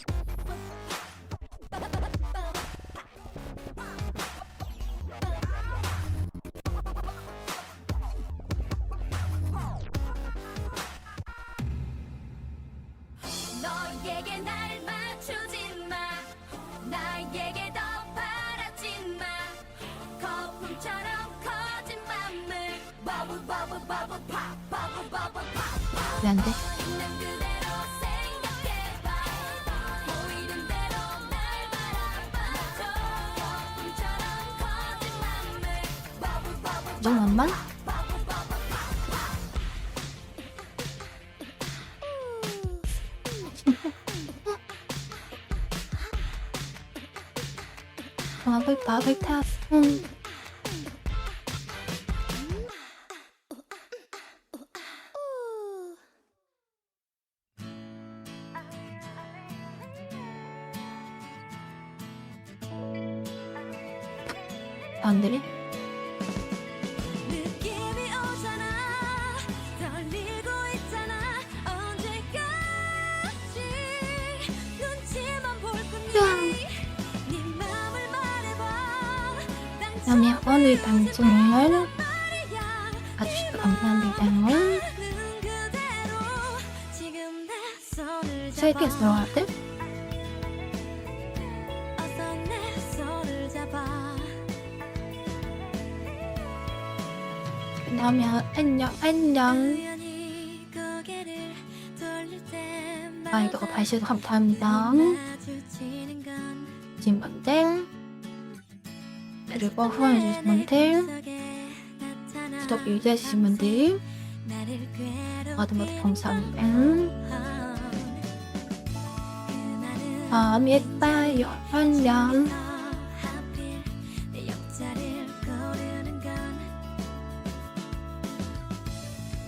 A: 너에게 날 맞추지 마 나에게 더 바라지 마 거품처럼 거짓말을 버블 버블 버블 팝 버블 버블 팝
B: 왜안돼?
A: 있는 그대로 생각해봐 보이는 대로 날 바라봐줘 거품처럼 거짓말을 버블 버블
B: 잠깐만 빠블빠블탑 안되네?
A: 느낌이 오잖아 떨리고 있잖아 언제까지 눈치만 볼 뿐이니 네 맘을 말해봐
B: 그다음에 오늘 방송을
A: 말이야
B: 봐주셔서 감사합니다.
A: 하는 그대로 지금 내 손을
B: 세개
A: 잡아
B: 들어갈 때?
A: 어서 내 손을 잡아
B: 그다음에 안녕
A: 우연히 고개를 돌릴 때마다
B: 아 이거 봐주셔서 감사합니다.
A: 마주치는 건
B: 진분들 그리고 후원해주신 분들
A: 속에 나타나
B: 구독 유지해주신 분들
A: 나를
B: 모두 모두
A: 괴롭게
B: 감사합니다.
A: 그날은
B: 다음에 봐요. 안녕.
A: 하필 내 옆자리를 고르는 건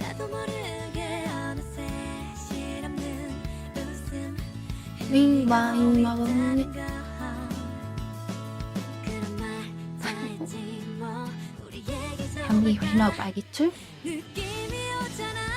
A: 나도 모르게 어느새 실없는 웃음
B: 와인 먹으니 감기 조심하고 알겠지?
A: 느낌이 오잖아